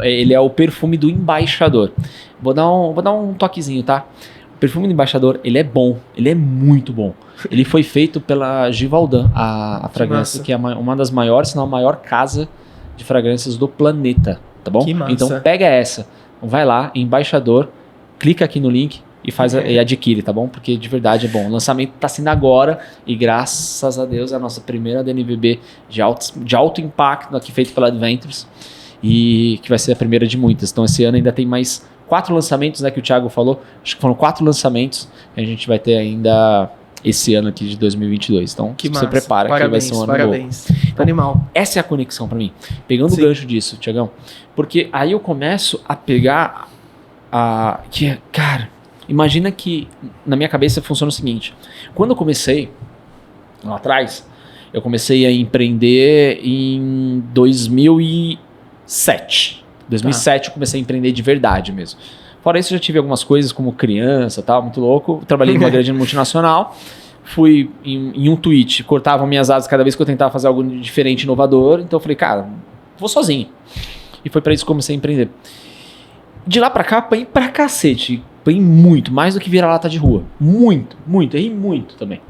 ele é o perfume do embaixador. Vou dar um toquezinho, tá? O perfume do embaixador, ele é bom, ele é muito bom. Ele foi feito pela Givaudan, a fragrância que é uma das maiores, se não a maior casa de fragrâncias do planeta, tá bom? Que massa. Então pega essa, vai lá, embaixador, clica aqui no link e adquire, tá bom? Porque de verdade é bom. O lançamento tá sendo agora e graças a Deus é a nossa primeira DNVB de alto impacto aqui feito pela Adventures e que vai ser a primeira de muitas. Então esse ano ainda tem mais 4 lançamentos, né, que o Thiago falou. Acho que foram 4 lançamentos que a gente vai ter ainda esse ano aqui de 2022. Então Que você massa. prepara Parabéns, que vai ser um ano parabéns. novo. Então, Animal. essa é a conexão pra mim. Pegando Sim. o gancho disso, Thiagão. Porque aí eu começo a pegar cara, imagina que na minha cabeça funciona o seguinte. Quando eu comecei lá atrás, eu comecei a empreender em 2007. 2007 eu comecei a empreender de verdade mesmo. Fora isso, eu já tive algumas coisas como criança, tal, muito louco. Trabalhei numa grande multinacional. Fui em um tweet, cortavam minhas asas cada vez que eu tentava fazer algo diferente, inovador. Então eu falei, cara, vou sozinho. E foi pra isso que eu comecei a empreender. De lá pra cá, apanhei pra cacete. Apanhei muito, mais do que vira-lata de rua. Muito, muito. Errei muito também.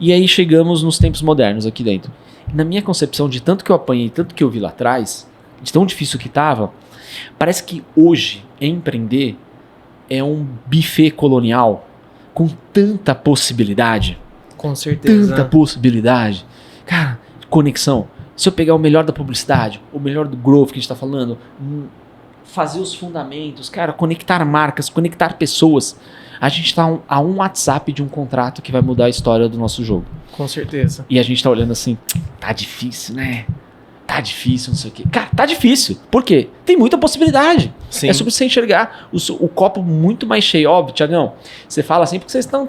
E aí chegamos nos tempos modernos aqui dentro. Na minha concepção, de tanto que eu apanhei, tanto que eu vi lá atrás, de tão difícil que tava, parece que hoje empreender é um buffet colonial com tanta possibilidade. Com certeza. Tanta possibilidade. Cara, conexão. Se eu pegar o melhor da publicidade, o melhor do growth que a gente tá falando, fazer os fundamentos, cara, conectar marcas, conectar pessoas. A gente tá a um WhatsApp de um contrato que vai mudar a história do nosso jogo. Com certeza. E a gente tá olhando assim, tá difícil, né? Tá difícil, não sei o quê. Cara, tá difícil. Por quê? Tem muita possibilidade. Sim. É sobre você enxergar o copo muito mais cheio. Óbvio, Thiagão, você fala assim porque vocês estão...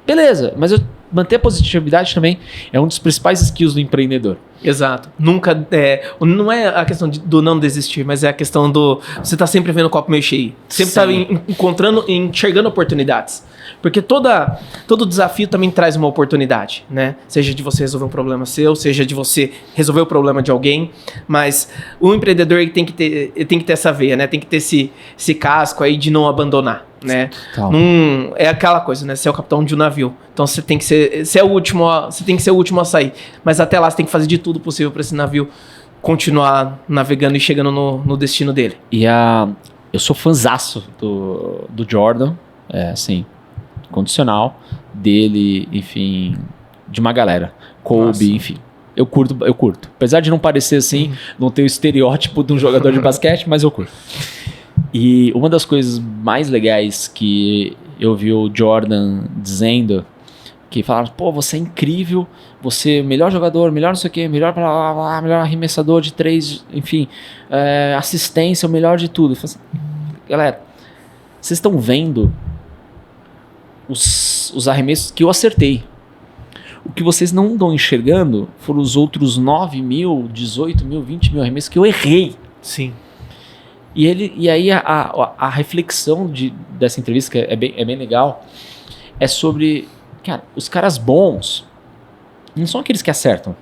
Beleza, mas manter a positividade também é um dos principais skills do empreendedor. Exato. Nunca. Não é a questão do não desistir, mas é a questão do. Você tá sempre vendo o copo meio cheio. Sempre tá enxergando oportunidades. Porque todo desafio também traz uma oportunidade, né? Seja de você resolver um problema seu, seja de você resolver o problema de alguém. Mas o empreendedor ele tem que ter essa veia, né? Tem que ter esse casco aí de não abandonar, né? É aquela coisa, né? Você é o capitão de um navio. Então você tem que ser. Você tem que ser o último a sair. Mas até lá você tem que fazer de tudo possível para esse navio continuar navegando e chegando no destino dele. E eu sou fãzaço do Jordan, assim, condicional dele, enfim, de uma galera. Kobe, Nossa. enfim. Eu curto. Apesar de não parecer assim, não ter o estereótipo de um jogador de basquete, mas eu curto. E uma das coisas mais legais que eu vi o Jordan dizendo, que falaram, pô, você é incrível, você é o melhor jogador, melhor não sei o que, melhor melhor arremessador de 3, enfim, assistência, o melhor de tudo. Eu falei assim, galera, vocês estão vendo os arremessos que eu acertei. O que vocês não estão enxergando foram os outros 9 mil, 18 mil, 20 mil arremessos que eu errei. Sim. E aí a reflexão dessa entrevista, que é bem legal, é sobre, cara, os caras bons não são aqueles que acertam.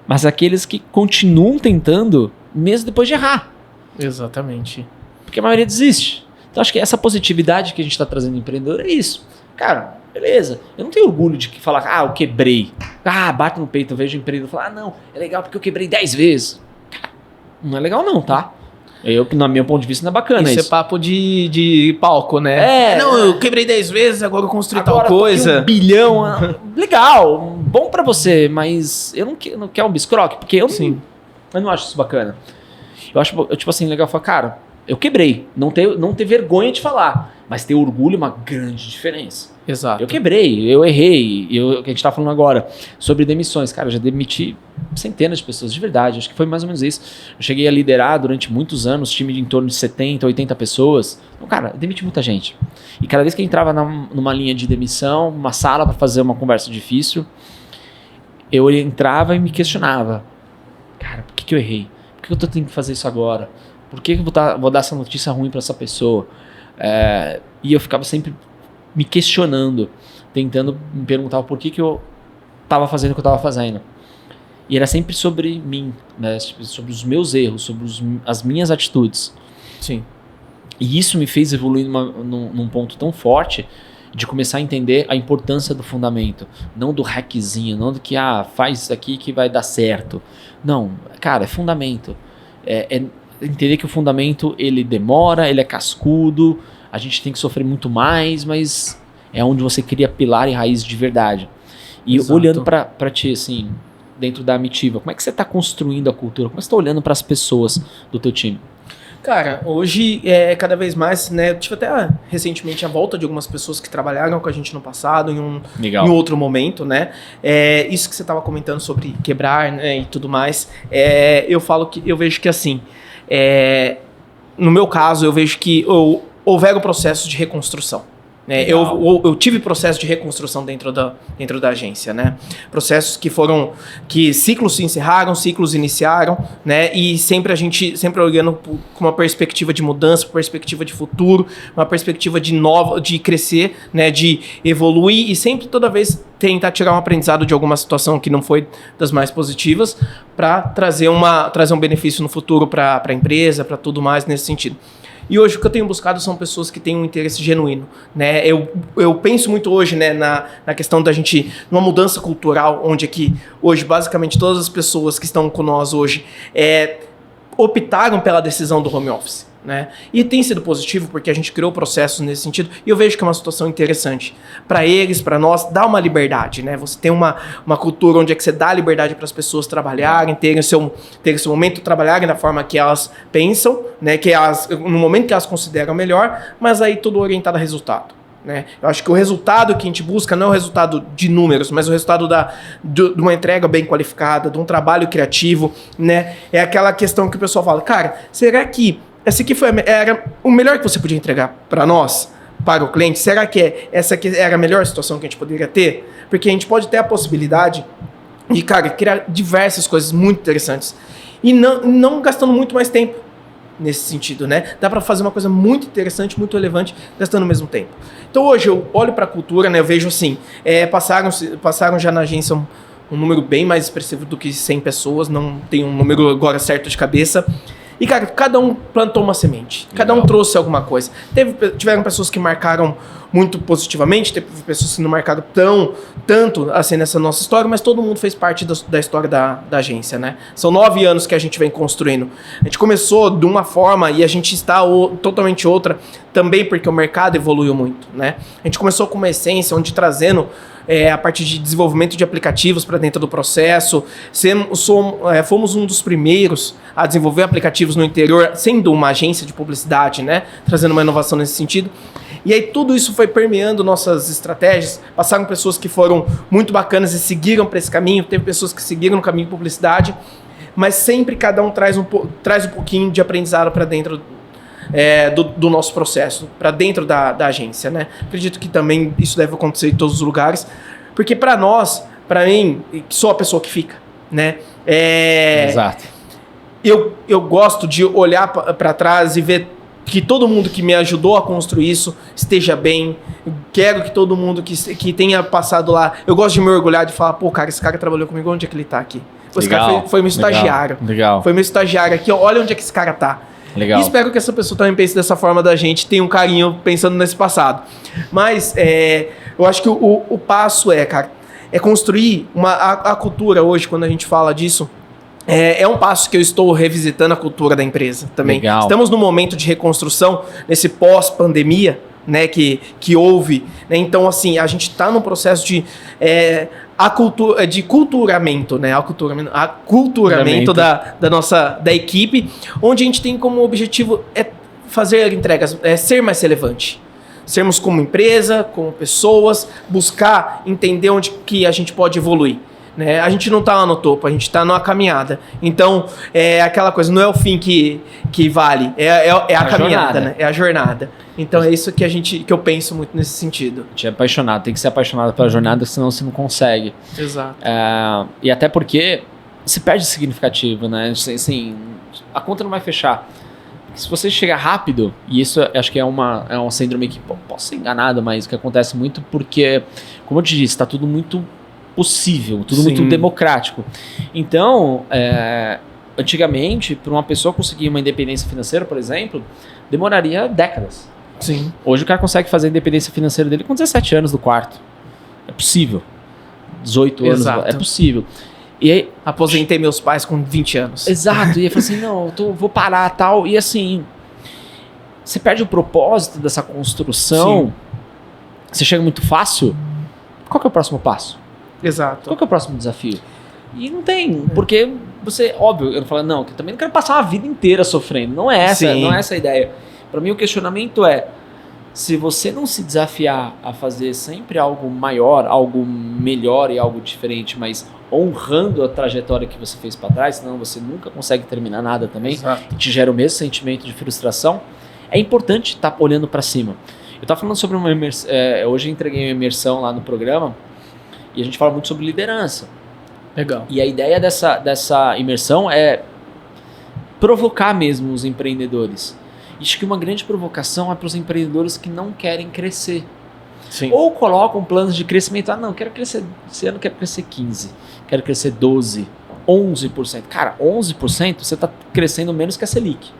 mas aqueles que continuam tentando mesmo depois de errar. Exatamente. Porque a maioria desiste. Então acho que essa positividade que a gente está trazendo no empreendedor é isso. Cara, beleza. Eu não tenho orgulho de falar, eu quebrei. Bato no peito, eu vejo o empreendedor falar, não, é legal porque eu quebrei 10 vezes. Cara, não é legal não, tá? No meu ponto de vista, não é bacana isso. Isso é papo de palco, né? Não, eu quebrei 10 vezes, agora eu construí tal coisa. 1 bilhão. Legal, bom pra você, mas eu não quero um biscroque, porque eu não acho isso bacana. Eu acho, tipo assim, legal falar, cara, eu quebrei. Não ter vergonha de falar, mas ter orgulho é uma grande diferença. Exato. Eu quebrei, eu errei. O que a gente tá falando agora sobre demissões. Cara, eu já demiti centenas de pessoas, de verdade. Acho que foi mais ou menos isso. Eu cheguei a liderar durante muitos anos, time de em torno de 70, 80 pessoas. Então, cara, eu demiti muita gente. E cada vez que eu entrava numa linha de demissão, uma sala para fazer uma conversa difícil, eu entrava e me questionava. Cara, por que eu errei? Por que eu tô tendo que fazer isso agora? Por que eu vou dar essa notícia ruim para essa pessoa? E eu ficava sempre me questionando, tentando me perguntar por que eu estava fazendo o que eu estava fazendo. E era sempre sobre mim, né? Sobre os meus erros, sobre as minhas atitudes. Sim. E isso me fez evoluir num ponto tão forte de começar a entender a importância do fundamento. Não do hackzinho, não do que faz isso aqui que vai dar certo. Não, cara, é fundamento. É entender que o fundamento ele demora, ele é cascudo, a gente tem que sofrer muito mais, mas é onde você cria pilar e raiz de verdade. E Exato. Olhando pra ti, assim, dentro da Amitiva, como é que você está construindo a cultura? Como é que você está olhando para as pessoas do teu time? Cara, hoje cada vez mais, né? Eu tive até recentemente a volta de algumas pessoas que trabalharam com a gente no passado, em um outro momento, né? Isso que você estava comentando sobre quebrar, né, e tudo mais, eu vejo que assim, no meu caso, eu vejo que houveram processos de reconstrução. Eu tive processo de reconstrução dentro da agência, né? Processos que ciclos se encerraram, ciclos iniciaram, né? E sempre olhando com uma perspectiva de mudança, perspectiva de futuro, uma perspectiva de crescer, né? De evoluir e sempre, toda vez, tentar tirar um aprendizado de alguma situação que não foi das mais positivas para trazer um benefício no futuro para a empresa, para tudo mais nesse sentido. E hoje o que eu tenho buscado são pessoas que têm um interesse genuíno, né? Eu penso muito hoje, né, na questão da gente, numa mudança cultural, onde aqui, hoje, basicamente, todas as pessoas que estão com nós hoje optaram pela decisão do home office, né? E tem sido positivo porque a gente criou processos nesse sentido e eu vejo que é uma situação interessante. Para eles, para nós, dá uma liberdade, né? Você tem uma cultura onde é que você dá liberdade para as pessoas trabalharem, terem seu momento, trabalharem da forma que elas pensam, né? No momento que elas consideram melhor, mas aí tudo orientado a resultado. Né? Eu acho que o resultado que a gente busca não é o resultado de números, mas o resultado de uma entrega bem qualificada, de um trabalho criativo, né? É aquela questão que o pessoal fala, cara, será que essa aqui era o melhor que você podia entregar para nós, para o cliente? Será que essa aqui era a melhor situação que a gente poderia ter? Porque a gente pode ter a possibilidade de, cara, criar diversas coisas muito interessantes e não gastando muito mais tempo. Nesse sentido, né? Dá para fazer uma coisa muito interessante, muito relevante, gastando o mesmo tempo. Então hoje eu olho para a cultura, né? Eu vejo assim, passaram já na agência um número bem mais expressivo do que 100 pessoas, não tem um número agora certo de cabeça. E, cara, cada um plantou uma semente. Cada um trouxe alguma coisa. Tiveram pessoas que marcaram muito positivamente, teve pessoas que não marcaram tanto assim nessa nossa história, mas todo mundo fez parte da história da agência, né? São 9 anos que a gente vem construindo. A gente começou de uma forma e a gente está totalmente outra, também porque o mercado evoluiu muito, né? A gente começou com uma essência onde trazendo a parte de desenvolvimento de aplicativos para dentro do processo. Fomos um dos primeiros a desenvolver aplicativos no interior, sendo uma agência de publicidade, né? Trazendo uma inovação nesse sentido. E aí tudo isso foi permeando nossas estratégias. Passaram pessoas que foram muito bacanas e seguiram para esse caminho. Teve pessoas que seguiram no caminho de publicidade. Mas sempre cada um traz um pouquinho de aprendizado para dentro do nosso processo, para dentro da agência, né? Acredito que também isso deve acontecer em todos os lugares, porque para mim, sou a pessoa que fica, né? Exato. Eu gosto de olhar para trás e ver que todo mundo que me ajudou a construir isso esteja bem. Eu quero que todo mundo que tenha passado lá, eu gosto de me orgulhar de falar, pô, cara, esse cara trabalhou comigo, onde é que ele tá aqui? Esse cara foi meu estagiário. Legal. Foi meu estagiário aqui, olha onde é que esse cara tá. Legal. E espero que essa pessoa também pense dessa forma da gente, tenha um carinho pensando nesse passado. Mas eu acho que o passo cara, é construir a cultura hoje, quando a gente fala disso. É um passo que eu estou revisitando a cultura da empresa também. Legal. Estamos num momento de reconstrução, nesse pós-pandemia, né, que houve. Né? Então, assim, a gente está num processo de culturamento, né? Aculturamento da nossa equipe, onde a gente tem como objetivo fazer entregas, ser mais relevante. Sermos como empresa, como pessoas, buscar entender onde que a gente pode evoluir. Né? A gente não está lá no topo, a gente está numa caminhada. Então, aquela coisa, não é o fim que vale, é a caminhada, jornada. Né? É a jornada. Então é isso que eu penso muito nesse sentido. A gente é apaixonado, tem que ser apaixonado pela jornada, senão você não consegue. Exato. E até porque se perde significativo, né? Assim, a conta não vai fechar. Se você chegar rápido, e isso acho que é uma síndrome que posso ser enganado, mas que acontece muito porque, como eu te disse, está tudo muito possível, tudo Sim. muito democrático. Então, antigamente, para uma pessoa conseguir uma independência financeira, por exemplo, demoraria décadas. Sim. Hoje o cara consegue fazer a independência financeira dele com 17 anos no quarto. É possível. 18 anos, Exato. é possível. E aí, aposentei meus pais com 20 anos. Exato. E aí falei assim, não, vou parar tal. E assim, você perde o propósito dessa construção. Sim. Você chega muito fácil. Qual que é o próximo passo? Exato. Qual que é o próximo desafio? E não tem, porque você, óbvio, eu não falo, não, que eu também não quero passar uma vida inteira sofrendo. Não é essa a ideia. Para mim o questionamento é, se você não se desafiar a fazer sempre algo maior, algo melhor e algo diferente, mas honrando a trajetória que você fez para trás, senão você nunca consegue terminar nada também. Exato. E te gera o mesmo sentimento de frustração. É importante estar olhando para cima. Eu estava falando sobre uma imersão, hoje eu entreguei uma imersão lá no programa e a gente fala muito sobre liderança. Legal. E a ideia dessa imersão é provocar mesmo os empreendedores. Acho que uma grande provocação é para os empreendedores que não querem crescer. Sim. Ou colocam planos de crescimento. Não, quero crescer, esse ano quero crescer 15%, quero crescer 12%, 11%. Cara, 11% você está crescendo menos que a Selic.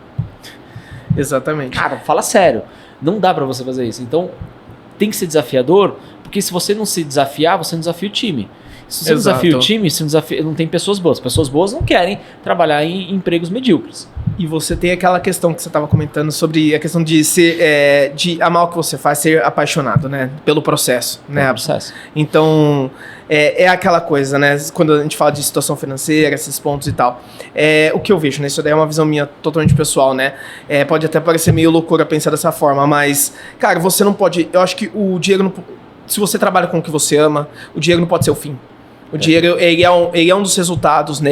Exatamente. Cara, fala sério. Não dá para você fazer isso. Então, tem que ser desafiador, porque se você não se desafiar, você não desafia o time. Se você desafia o time, não tem pessoas boas. Pessoas boas não querem trabalhar em empregos medíocres. E você tem aquela questão que você estava comentando sobre a questão de ser, de amar o que você faz, ser apaixonado, né? Pelo processo, né? Pelo processo. Então, é aquela coisa, né? Quando a gente fala de situação financeira, esses pontos e tal. O que eu vejo, né? Isso daí é uma visão minha totalmente pessoal, né? Pode até parecer meio loucura pensar dessa forma, mas, cara, você não pode... Eu acho que o dinheiro... Se você trabalha com o que você ama, o dinheiro não pode ser o fim. O dinheiro, ele é um dos resultados, né?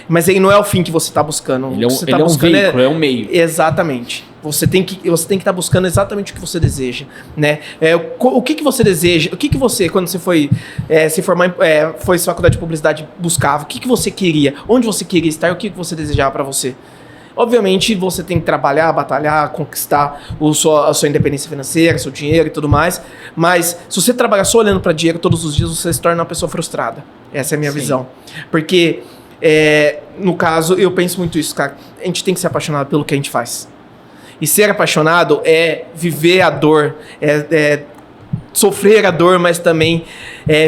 Mas ele não é o fim que você está buscando. Ele é um veículo, é um meio. Exatamente. Você tem que estar buscando exatamente o que você deseja, né? O que você deseja? O que você, quando você foi se formar, foi faculdade de publicidade, buscava? O que você queria? Onde você queria estar? O que você desejava para você? Obviamente, você tem que trabalhar, batalhar, conquistar a sua independência financeira, seu dinheiro e tudo mais. Mas se você trabalhar só olhando para dinheiro todos os dias, você se torna uma pessoa frustrada. Essa é a minha visão. Porque, no caso, eu penso muito isso, cara. A gente tem que ser apaixonado pelo que a gente faz. E ser apaixonado é viver a dor, sofrer a dor, mas também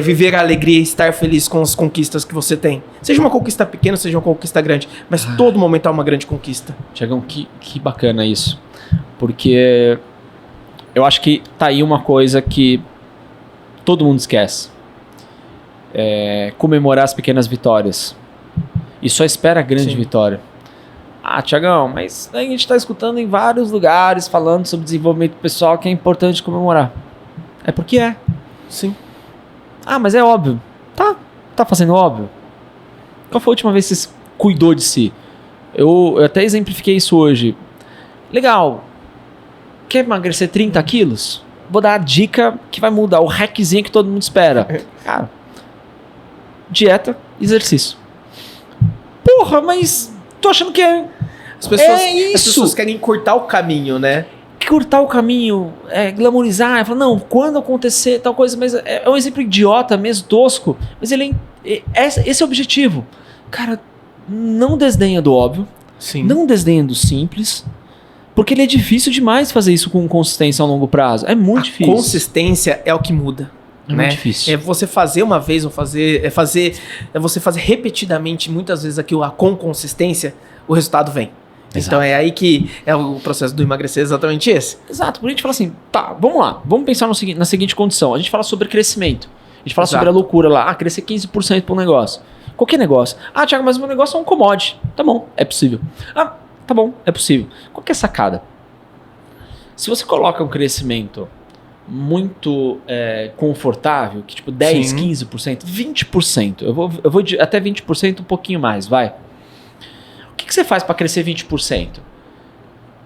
viver a alegria e estar feliz com as conquistas que você tem. Seja uma conquista pequena, seja uma conquista grande, mas todo momento é uma grande conquista. Tiagão, que bacana isso. Porque eu acho que tá aí uma coisa que todo mundo esquece. Comemorar as pequenas vitórias. E só espera a grande vitória. Tiagão, mas a gente está escutando em vários lugares falando sobre desenvolvimento pessoal que é importante comemorar. É porque é. Sim. Mas é óbvio. Tá fazendo óbvio. Qual foi a última vez que você cuidou de si? Eu até exemplifiquei isso hoje. Legal. Quer emagrecer 30 quilos? Vou dar a dica que vai mudar, o hackzinho que todo mundo espera. Cara, dieta, exercício. Porra, mas tô achando que as pessoas querem cortar o caminho, né? Cortar o caminho, glamourizar, falar, não, quando acontecer tal coisa, mas é um exemplo idiota mesmo, tosco, mas esse é o objetivo. Cara, não desdenha do óbvio, Sim. não desdenha do simples, porque ele é difícil demais fazer isso com consistência a longo prazo. É muito difícil. Consistência é o que muda. É muito difícil. É você fazer uma vez, é você fazer repetidamente, muitas vezes aquilo com consistência, o resultado vem. Exato. Então é aí que é o processo do emagrecer exatamente esse. Exato, porque a gente fala assim, tá, vamos lá, vamos pensar na seguinte condição. A gente fala sobre crescimento, a gente fala sobre a loucura lá, crescer 15% para um negócio. Qualquer negócio. Thiago, mas o meu negócio é um commodity. Tá bom, é possível. Tá bom, é possível. Qual que é a sacada? Se você coloca um crescimento muito confortável, que tipo 10, 15%, 20%, eu vou até 20%, um pouquinho mais, vai. O que você faz para crescer 20%?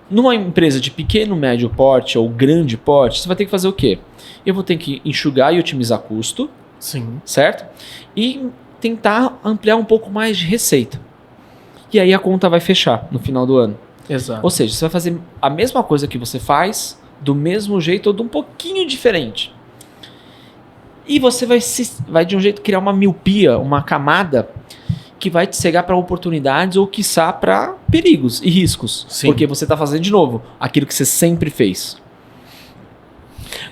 Numa empresa de pequeno, médio porte ou grande porte, você vai ter que fazer o quê? Eu vou ter que enxugar e otimizar custo, Sim. certo? E tentar ampliar um pouco mais de receita. E aí a conta vai fechar no final do ano. Exato. Ou seja, você vai fazer a mesma coisa que você faz, do mesmo jeito ou de um pouquinho diferente. E você vai de um jeito criar uma miopia, uma camada que vai te cegar para oportunidades ou quiçá para perigos e riscos. Sim. Porque você está fazendo de novo aquilo que você sempre fez.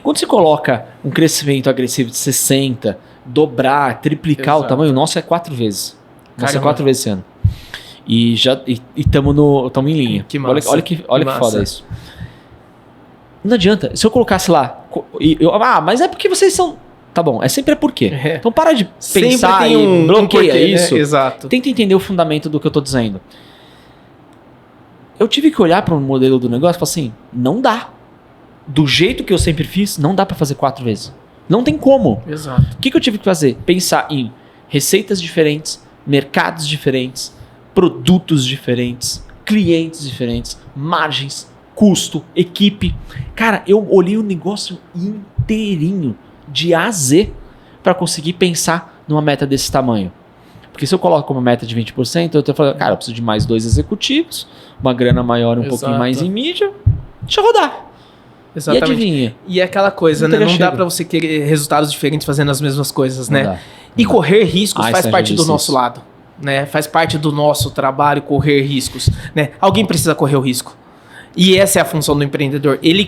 Quando você coloca um crescimento agressivo de 60, dobrar, triplicar o tamanho, o nosso é 4 vezes. Nosso é 4 vezes esse ano. E estamos em linha. Que massa. Olha que foda isso. Não adianta. Se eu colocasse lá... mas é porque vocês são... Tá bom, sempre é por quê. Então para de pensar e bloqueia isso. Né? Exato. Tenta entender o fundamento do que eu tô dizendo. Eu tive que olhar para o modelo do negócio e falar assim, não dá. Do jeito que eu sempre fiz, não dá para fazer 4 vezes. Não tem como. Exato. O que eu tive que fazer? Pensar em receitas diferentes, mercados diferentes, produtos diferentes, clientes diferentes, margens, custo, equipe. Cara, eu olhei o negócio inteirinho, de A a Z, para conseguir pensar numa meta desse tamanho. Porque se eu coloco uma meta de 20%, eu tô falando, cara, eu preciso de mais 2 executivos, uma grana maior, pouquinho mais em mídia, deixa eu rodar. Exatamente. E adivinha? E é aquela coisa, né? Não dá pra você querer resultados diferentes fazendo as mesmas coisas, né? Não dá. E correr riscos faz parte do nosso isso. lado, né? Faz parte do nosso trabalho correr riscos, né? Alguém precisa correr o risco. E essa é a função do empreendedor. Ele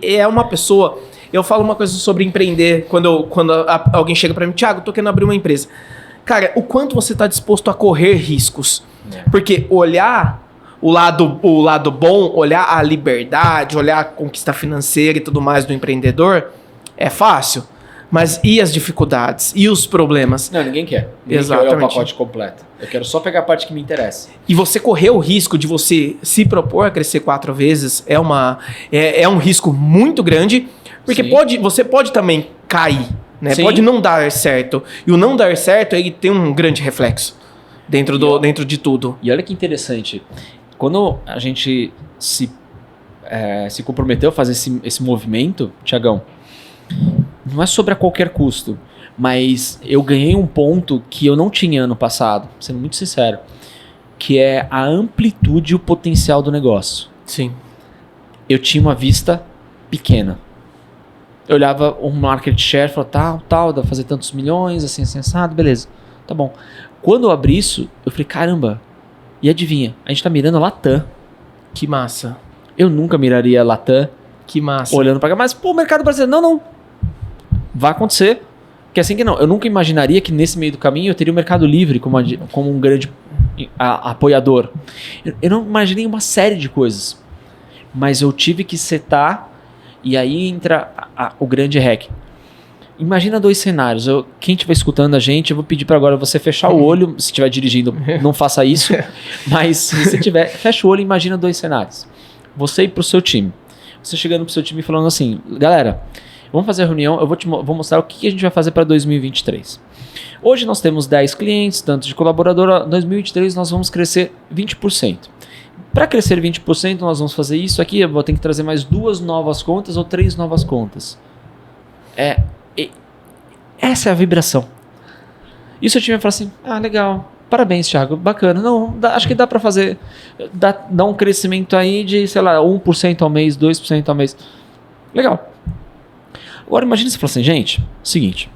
é uma pessoa... Eu falo uma coisa sobre empreender quando alguém chega pra mim, Thiago, tô querendo abrir uma empresa. Cara, o quanto você tá disposto a correr riscos? Porque olhar o lado bom, olhar a liberdade, olhar a conquista financeira e tudo mais do empreendedor é fácil. Mas e as dificuldades? E os problemas? Não, ninguém quer. Ninguém Exatamente. quer olhar o pacote completo. Eu quero só pegar a parte que me interessa. E você correr o risco de você se propor a crescer 4 vezes é um risco muito grande, porque você pode também cair, né? Pode não dar certo. E o não dar certo, ele tem um grande reflexo dentro de tudo. E olha que interessante. Quando a gente se comprometeu a fazer esse movimento, Thiagão, não é sobre a qualquer custo, mas eu ganhei um ponto que eu não tinha ano passado, sendo muito sincero, que é a amplitude e o potencial do negócio. Sim. Eu tinha uma vista pequena. Eu olhava um market share e falava, tal, dá pra fazer tantos milhões, assim, assado, beleza, tá bom. Quando eu abri isso, eu falei, caramba, e adivinha, a gente tá mirando a Latam. Que massa. Eu nunca miraria a Latam. Que massa. Olhando pra cá, mas pô, o mercado brasileiro, não. Vai acontecer. Que assim que não. Eu nunca imaginaria que nesse meio do caminho eu teria o Mercado Livre como um grande apoiador. Eu não imaginei uma série de coisas. Mas eu tive que setar, e aí entra o grande hack. Imagina 2 cenários. Quem estiver escutando a gente, eu vou pedir para agora você fechar o olho. Se estiver dirigindo, não faça isso. Mas se você tiver, fecha o olho e imagina 2 cenários. Você ir pro seu time. Você chegando pro seu time e falando assim, galera, vamos fazer a reunião, eu vou mostrar o que a gente vai fazer para 2023. Hoje nós temos 10 clientes, tanto de colaborador. Em 2023 nós vamos crescer 20%. Para crescer 20%, nós vamos fazer isso aqui, eu vou ter que trazer mais 2 novas contas ou 3 novas contas. Essa é a vibração. E o seu time vai falar assim, legal, parabéns, Thiago, bacana. Não, acho que dá para fazer, dá um crescimento aí de, sei lá, 1% ao mês, 2% ao mês. Legal. Agora imagina você falar assim, gente, seguinte,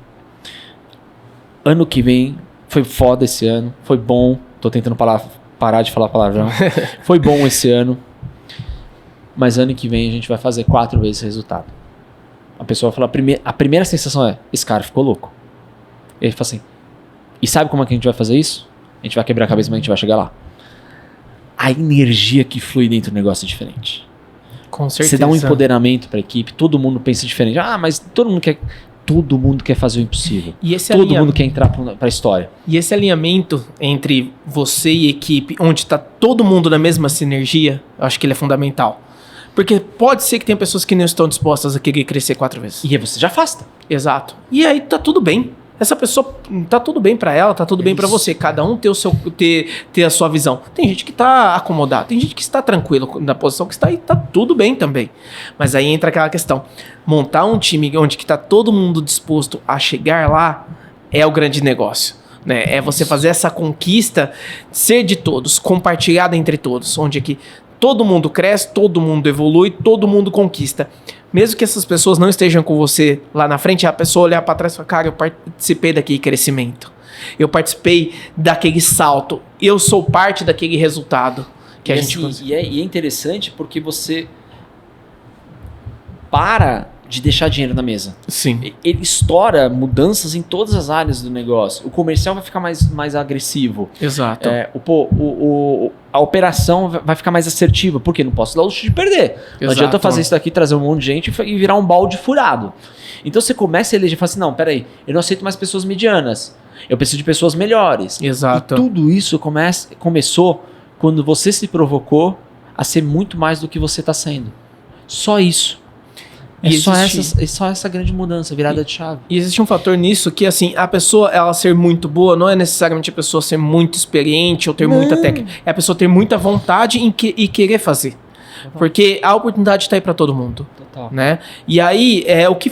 ano que vem Foi foda esse ano, foi bom. Tô tentando parar de falar palavrão. Foi bom esse ano. Mas ano que vem a gente vai fazer 4 vezes o resultado. A pessoa fala, a primeira sensação é, esse cara ficou louco. E ele fala assim, e sabe como é que a gente vai fazer isso? A gente vai quebrar a cabeça, mas a gente vai chegar lá. A energia que flui dentro do negócio é diferente. Com certeza. Você dá um empoderamento pra equipe, todo mundo pensa diferente. Ah, mas todo mundo quer fazer o impossível. E esse todo mundo quer entrar pra história. E esse alinhamento entre você e equipe, onde tá todo mundo na mesma sinergia, eu acho que ele é fundamental. Porque pode ser que tenha pessoas que não estão dispostas a querer crescer 4 vezes. E aí você já afasta. Exato. E aí tá tudo bem. Essa pessoa, tá tudo bem pra ela, tá tudo bem pra você. Cada um ter a sua visão. Tem gente que tá acomodado, tem gente que está tranquilo na posição que está e tá tudo bem também. Mas aí entra aquela questão. Montar um time onde que tá todo mundo disposto a chegar lá é o grande negócio. Né? É você fazer essa conquista ser de todos, compartilhada entre todos. Onde é que todo mundo cresce, todo mundo evolui, todo mundo conquista. Mesmo que essas pessoas não estejam com você lá na frente, a pessoa olhar para trás e falar, cara, eu participei daquele crescimento. Eu participei daquele salto. Eu sou parte daquele resultado que a gente conseguiu. E é interessante porque você para de deixar dinheiro na mesa. Sim. Ele estoura mudanças em todas as áreas do negócio. O comercial vai ficar mais agressivo. Exato. A operação vai ficar mais assertiva. Porque não posso dar o luxo de perder. Não adianta fazer isso daqui, trazer um monte de gente e virar um balde furado. Então você começa a eleger e fala assim, não, peraí, eu não aceito mais pessoas medianas. Eu preciso de pessoas melhores. Exato. E tudo isso começou quando você se provocou a ser muito mais do que você está sendo. Só isso. É só essa grande mudança, virada de chave. E existe um fator nisso que, assim, a pessoa, ela ser muito boa, não é necessariamente a pessoa ser muito experiente ou ter muita técnica. É a pessoa ter muita vontade e querer fazer. Porque a oportunidade está aí para todo mundo. Total. Né? E aí,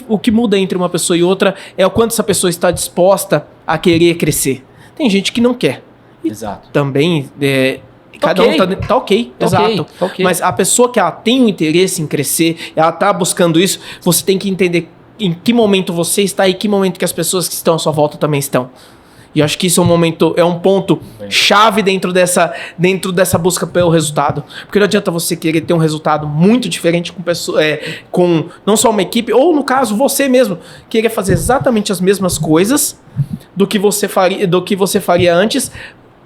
o que muda entre uma pessoa e outra é o quanto essa pessoa está disposta a querer crescer. Tem gente que não quer. Exato. Também... Cada um tá ok, exato. Okay. Mas a pessoa que ela tem um interesse em crescer, ela tá buscando isso, você tem que entender em que momento você está e que momento que as pessoas que estão à sua volta também estão. E eu acho que isso é um ponto chave dentro dessa busca pelo resultado. Porque não adianta você querer ter um resultado muito diferente com não só uma equipe, ou no caso, você mesmo, querer fazer exatamente as mesmas coisas do que você faria antes,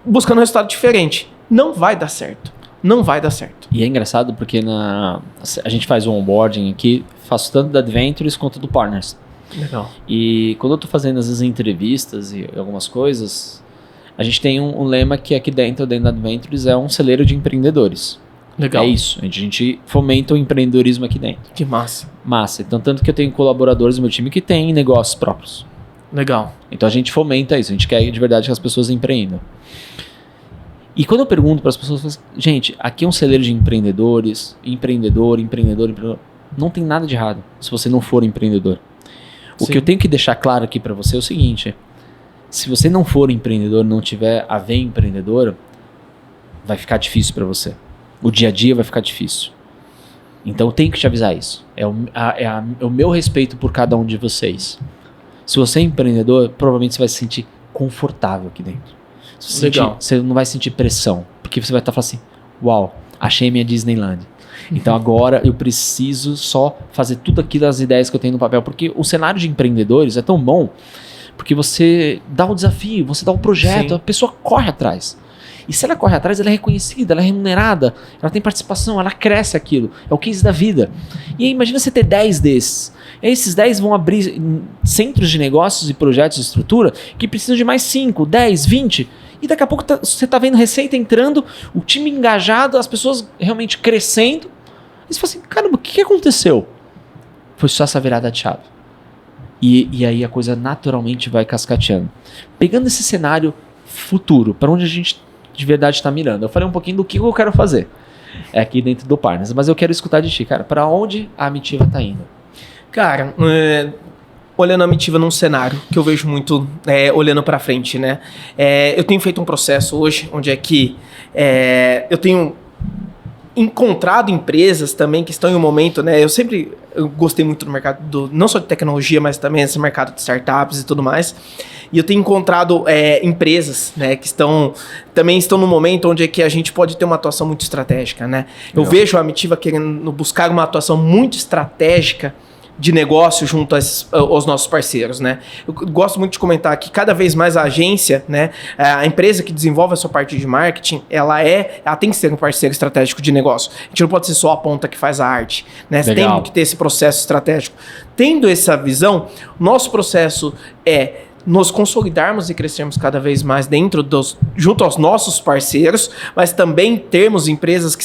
buscando um resultado diferente. Não vai dar certo. Não vai dar certo. E é engraçado porque a gente faz o onboarding aqui, faço tanto da Adventures quanto do Partners. Legal. E quando eu tô fazendo as entrevistas e algumas coisas, a gente tem um lema que aqui dentro da Adventures é um celeiro de empreendedores. Legal. É isso. A gente fomenta o empreendedorismo aqui dentro. Que massa. Massa. Então, tanto que eu tenho colaboradores no meu time que têm negócios próprios. Legal. Então a gente fomenta isso. A gente quer de verdade que as pessoas empreendam. E quando eu pergunto para as pessoas, eu falo assim, gente, aqui é um celeiro de empreendedores, empreendedor, não tem nada de errado se você não for empreendedor. O que eu tenho que deixar claro aqui para você é o seguinte, se você não for empreendedor, não tiver a veia empreendedora, vai ficar difícil para você. O dia a dia vai ficar difícil. Então eu tenho que te avisar isso. É o meu respeito por cada um de vocês. Se você é empreendedor, provavelmente você vai se sentir confortável aqui dentro. Você não vai sentir pressão, porque você vai estar falando assim, uau, achei minha Disneyland. Então agora eu preciso só fazer tudo aquilo, as ideias que eu tenho no papel, porque o cenário de empreendedores é tão bom, porque você dá um desafio, você dá um projeto, Sim. A pessoa corre atrás. E se ela corre atrás, ela é reconhecida, ela é remunerada, ela tem participação, ela cresce aquilo. É o case da vida. E aí imagina você ter 10 desses. E aí esses 10 vão abrir centros de negócios e projetos de estrutura que precisam de mais 5, 10, 20. E daqui a pouco você está vendo receita entrando, o time engajado, as pessoas realmente crescendo. E você fala assim, caramba, o que aconteceu? Foi só essa virada de chave. E aí a coisa naturalmente vai cascateando. Pegando esse cenário futuro, para onde a gente de verdade está mirando. Eu falei um pouquinho do que eu quero fazer aqui dentro do Partners, mas eu quero escutar de ti, cara, para onde a Amitiva está indo? Cara, olhando a Amitiva num cenário que eu vejo muito olhando para frente, né? Eu tenho feito um processo hoje onde é que eu tenho encontrado empresas também que estão em um momento, né? Eu gostei muito do mercado, não só de tecnologia, mas também esse mercado de startups e tudo mais. E eu tenho encontrado empresas, né, que também estão num momento onde é que a gente pode ter uma atuação muito estratégica, né? Eu vejo a Amitiva querendo buscar uma atuação muito estratégica de negócio junto aos nossos parceiros, né? Eu gosto muito de comentar que cada vez mais a agência, né, a empresa que desenvolve a sua parte de marketing, ela tem que ser um parceiro estratégico de negócio. A gente não pode ser só a ponta que faz a arte, né? Você tem que ter esse processo estratégico. Tendo essa visão, nosso processo é nos consolidarmos e crescermos cada vez mais junto aos nossos parceiros, mas também termos empresas que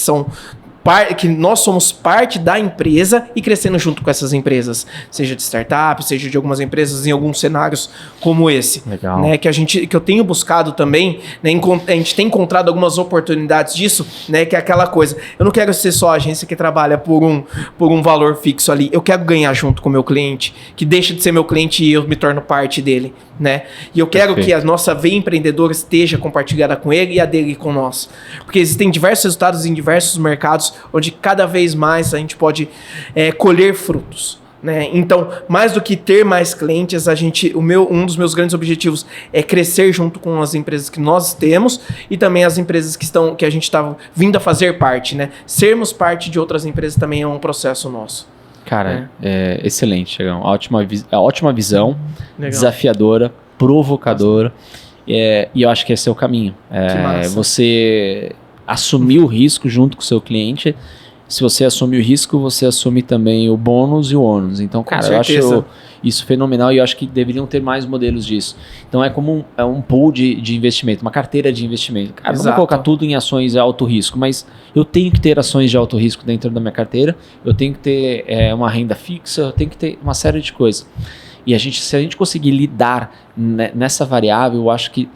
nós somos parte da empresa e crescendo junto com essas empresas, seja de startup, seja de algumas empresas em alguns cenários como esse. Legal. Né, que eu tenho buscado também, né, a gente tem encontrado algumas oportunidades disso, né, que é aquela coisa, eu não quero ser só a agência que trabalha por um valor fixo ali, eu quero ganhar junto com o meu cliente, que deixa de ser meu cliente e eu me torno parte dele, né, e eu quero que a nossa veia empreendedora esteja compartilhada com ele e a dele com nós, porque existem diversos resultados em diversos mercados onde cada vez mais a gente pode colher frutos, né? Então, mais do que ter mais clientes, um dos meus grandes objetivos é crescer junto com as empresas que nós temos e também as empresas que a gente está vindo a fazer parte, né? Sermos parte de outras empresas também é um processo nosso. Cara, excelente, Thiagão. Ótima visão, Legal. Desafiadora, provocadora, e eu acho que esse é o caminho. Que massa. Você assumir o risco junto com o seu cliente. Se você assume o risco, você assume também o bônus e o ônus. Então, cara, eu acho isso fenomenal e eu acho que deveriam ter mais modelos disso. Então, é como um pool de investimento, uma carteira de investimento. Cara, vamos colocar tudo em ações de alto risco, mas eu tenho que ter ações de alto risco dentro da minha carteira, eu tenho que ter uma renda fixa, eu tenho que ter uma série de coisas. E se a gente conseguir lidar nessa variável, eu acho que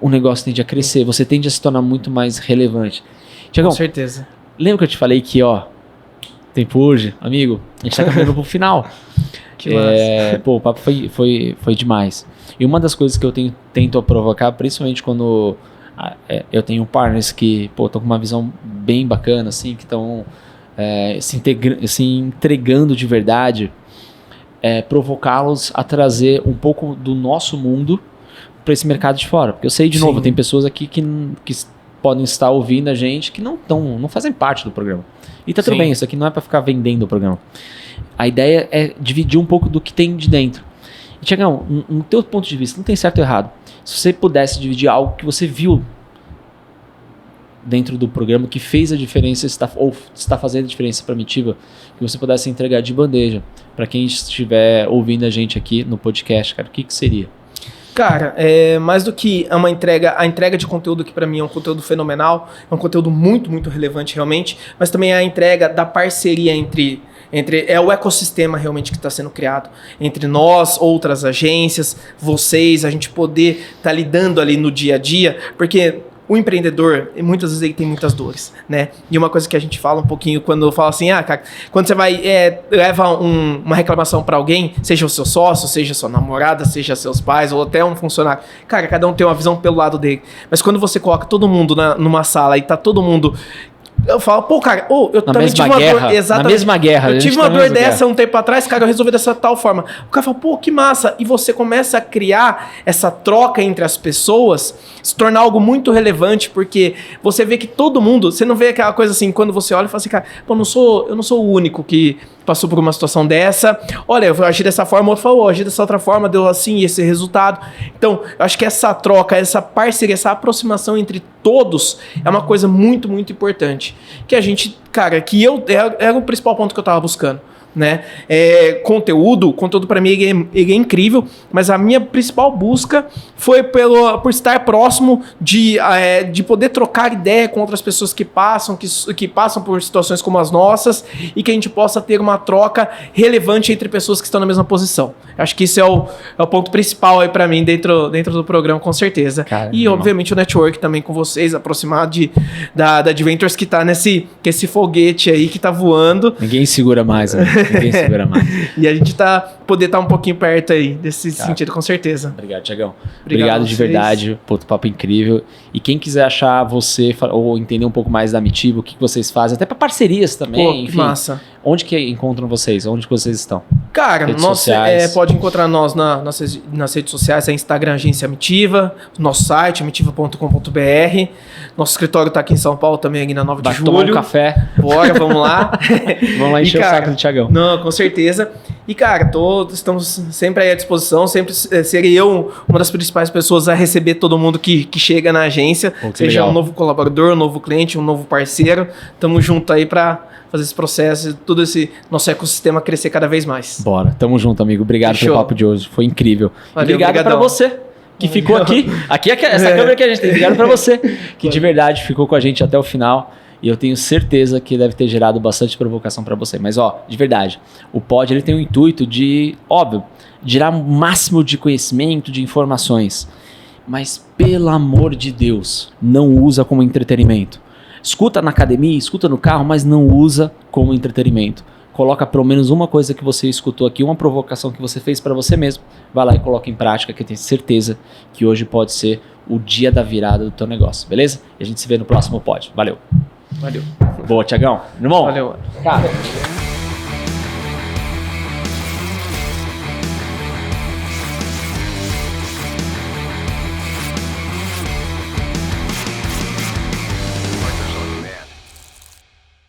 o negócio tende a crescer, você tende a se tornar muito mais relevante. Thiagão, com certeza. Lembra que eu te falei que, tempo hoje, amigo, a gente tá caminhando pro final. Que massa. O papo foi demais. E uma das coisas que eu tento provocar, principalmente quando eu tenho partners que, estão com uma visão bem bacana, assim, que estão se entregando de verdade, provocá-los a trazer um pouco do nosso mundo para esse mercado de fora. Porque eu sei, de novo, tem pessoas aqui que podem estar ouvindo a gente que não fazem parte do programa. E tá tudo bem, isso aqui não é para ficar vendendo o programa. A ideia é dividir um pouco do que tem de dentro. E, Thiagão, no teu ponto de vista, não tem certo ou errado. Se você pudesse dividir algo que você viu dentro do programa que fez a diferença ou está fazendo a diferença para a Amitiva, que você pudesse entregar de bandeja para quem estiver ouvindo a gente aqui no podcast, cara, o que seria? Cara, mais do que a entrega de conteúdo, que para mim é um conteúdo fenomenal, é um conteúdo muito, muito relevante realmente, mas também a entrega da parceria entre o ecossistema realmente que está sendo criado entre nós, outras agências, vocês, a gente poder estar lidando ali no dia a dia, porque o empreendedor, muitas vezes ele tem muitas dores, né? E uma coisa que a gente fala um pouquinho quando fala assim, cara, quando você vai, leva uma reclamação para alguém, seja o seu sócio, seja sua namorada, seja seus pais ou até um funcionário, cara, cada um tem uma visão pelo lado dele. Mas quando você coloca todo mundo numa sala e tá todo mundo... Eu falo, cara, eu também tive uma dor. Exatamente. Na mesma guerra. Eu tive uma dor dessa um tempo atrás, cara, eu resolvi dessa tal forma. O cara fala, que massa. E você começa a criar essa troca entre as pessoas, se tornar algo muito relevante, porque você vê que todo mundo, você não vê aquela coisa assim, quando você olha e fala assim, cara, eu não sou o único que passou por uma situação dessa. Olha, eu agi dessa forma, outro falou, agi dessa outra forma, deu assim esse resultado. Então, eu acho que essa troca, essa parceria, essa aproximação entre todos é uma coisa muito, muito importante. Que a gente, cara, era o principal ponto que eu tava buscando, né? Conteúdo para mim ele é incrível, mas a minha principal busca foi por estar próximo de poder trocar ideia com outras pessoas que passam por situações como as nossas e que a gente possa ter uma troca relevante entre pessoas que estão na mesma posição. Acho que isso é o ponto principal aí para mim dentro do programa, com certeza. Caramba. E obviamente o network também com vocês, aproximar da Adventures, que tá esse foguete aí que tá voando. Ninguém segura mais, né? Ninguém segura mais. E a gente poder estar um pouquinho perto aí desse sentido, com certeza. Obrigado, Tiagão. Obrigado de verdade. Pô, papo incrível. E quem quiser achar você ou entender um pouco mais da Mitiba, o que vocês fazem, até para parcerias também. Pô, enfim, que massa. Onde que encontram vocês? Onde que vocês estão? Cara, pode encontrar nós nas redes sociais, Instagram Agência Mitiba, nosso site, mitiba.com.br. Nosso escritório tá aqui em São Paulo também, aqui na 9 de julho. Tomar um café. Bora, vamos lá. Vamos lá encher o saco do Tiagão. Não, com certeza. E, cara, estamos sempre aí à disposição, sempre serei eu uma das principais pessoas a receber todo mundo que chega na agência, seja um novo colaborador, um novo cliente, um novo parceiro. Tamo junto aí pra fazer esse processo, todo esse nosso ecossistema crescer cada vez mais. Bora, tamo junto, amigo. Obrigado pelo papo de hoje, foi incrível. Valeu, obrigado pra você que ficou aqui. Aqui é essa câmera que a gente tem. Obrigado pra você que de verdade ficou com a gente até o final. E eu tenho certeza que deve ter gerado bastante provocação para você. Mas, de verdade, o pod ele tem o intuito de, óbvio, gerar o máximo de conhecimento, de informações. Mas, pelo amor de Deus, não usa como entretenimento. Escuta na academia, escuta no carro, mas não usa como entretenimento. Coloca pelo menos uma coisa que você escutou aqui, uma provocação que você fez para você mesmo. Vai lá e coloca em prática, que eu tenho certeza que hoje pode ser o dia da virada do teu negócio, beleza? E a gente se vê no próximo pod. Valeu. Valeu. Boa, Tiagão. Irmão. Valeu. Cara.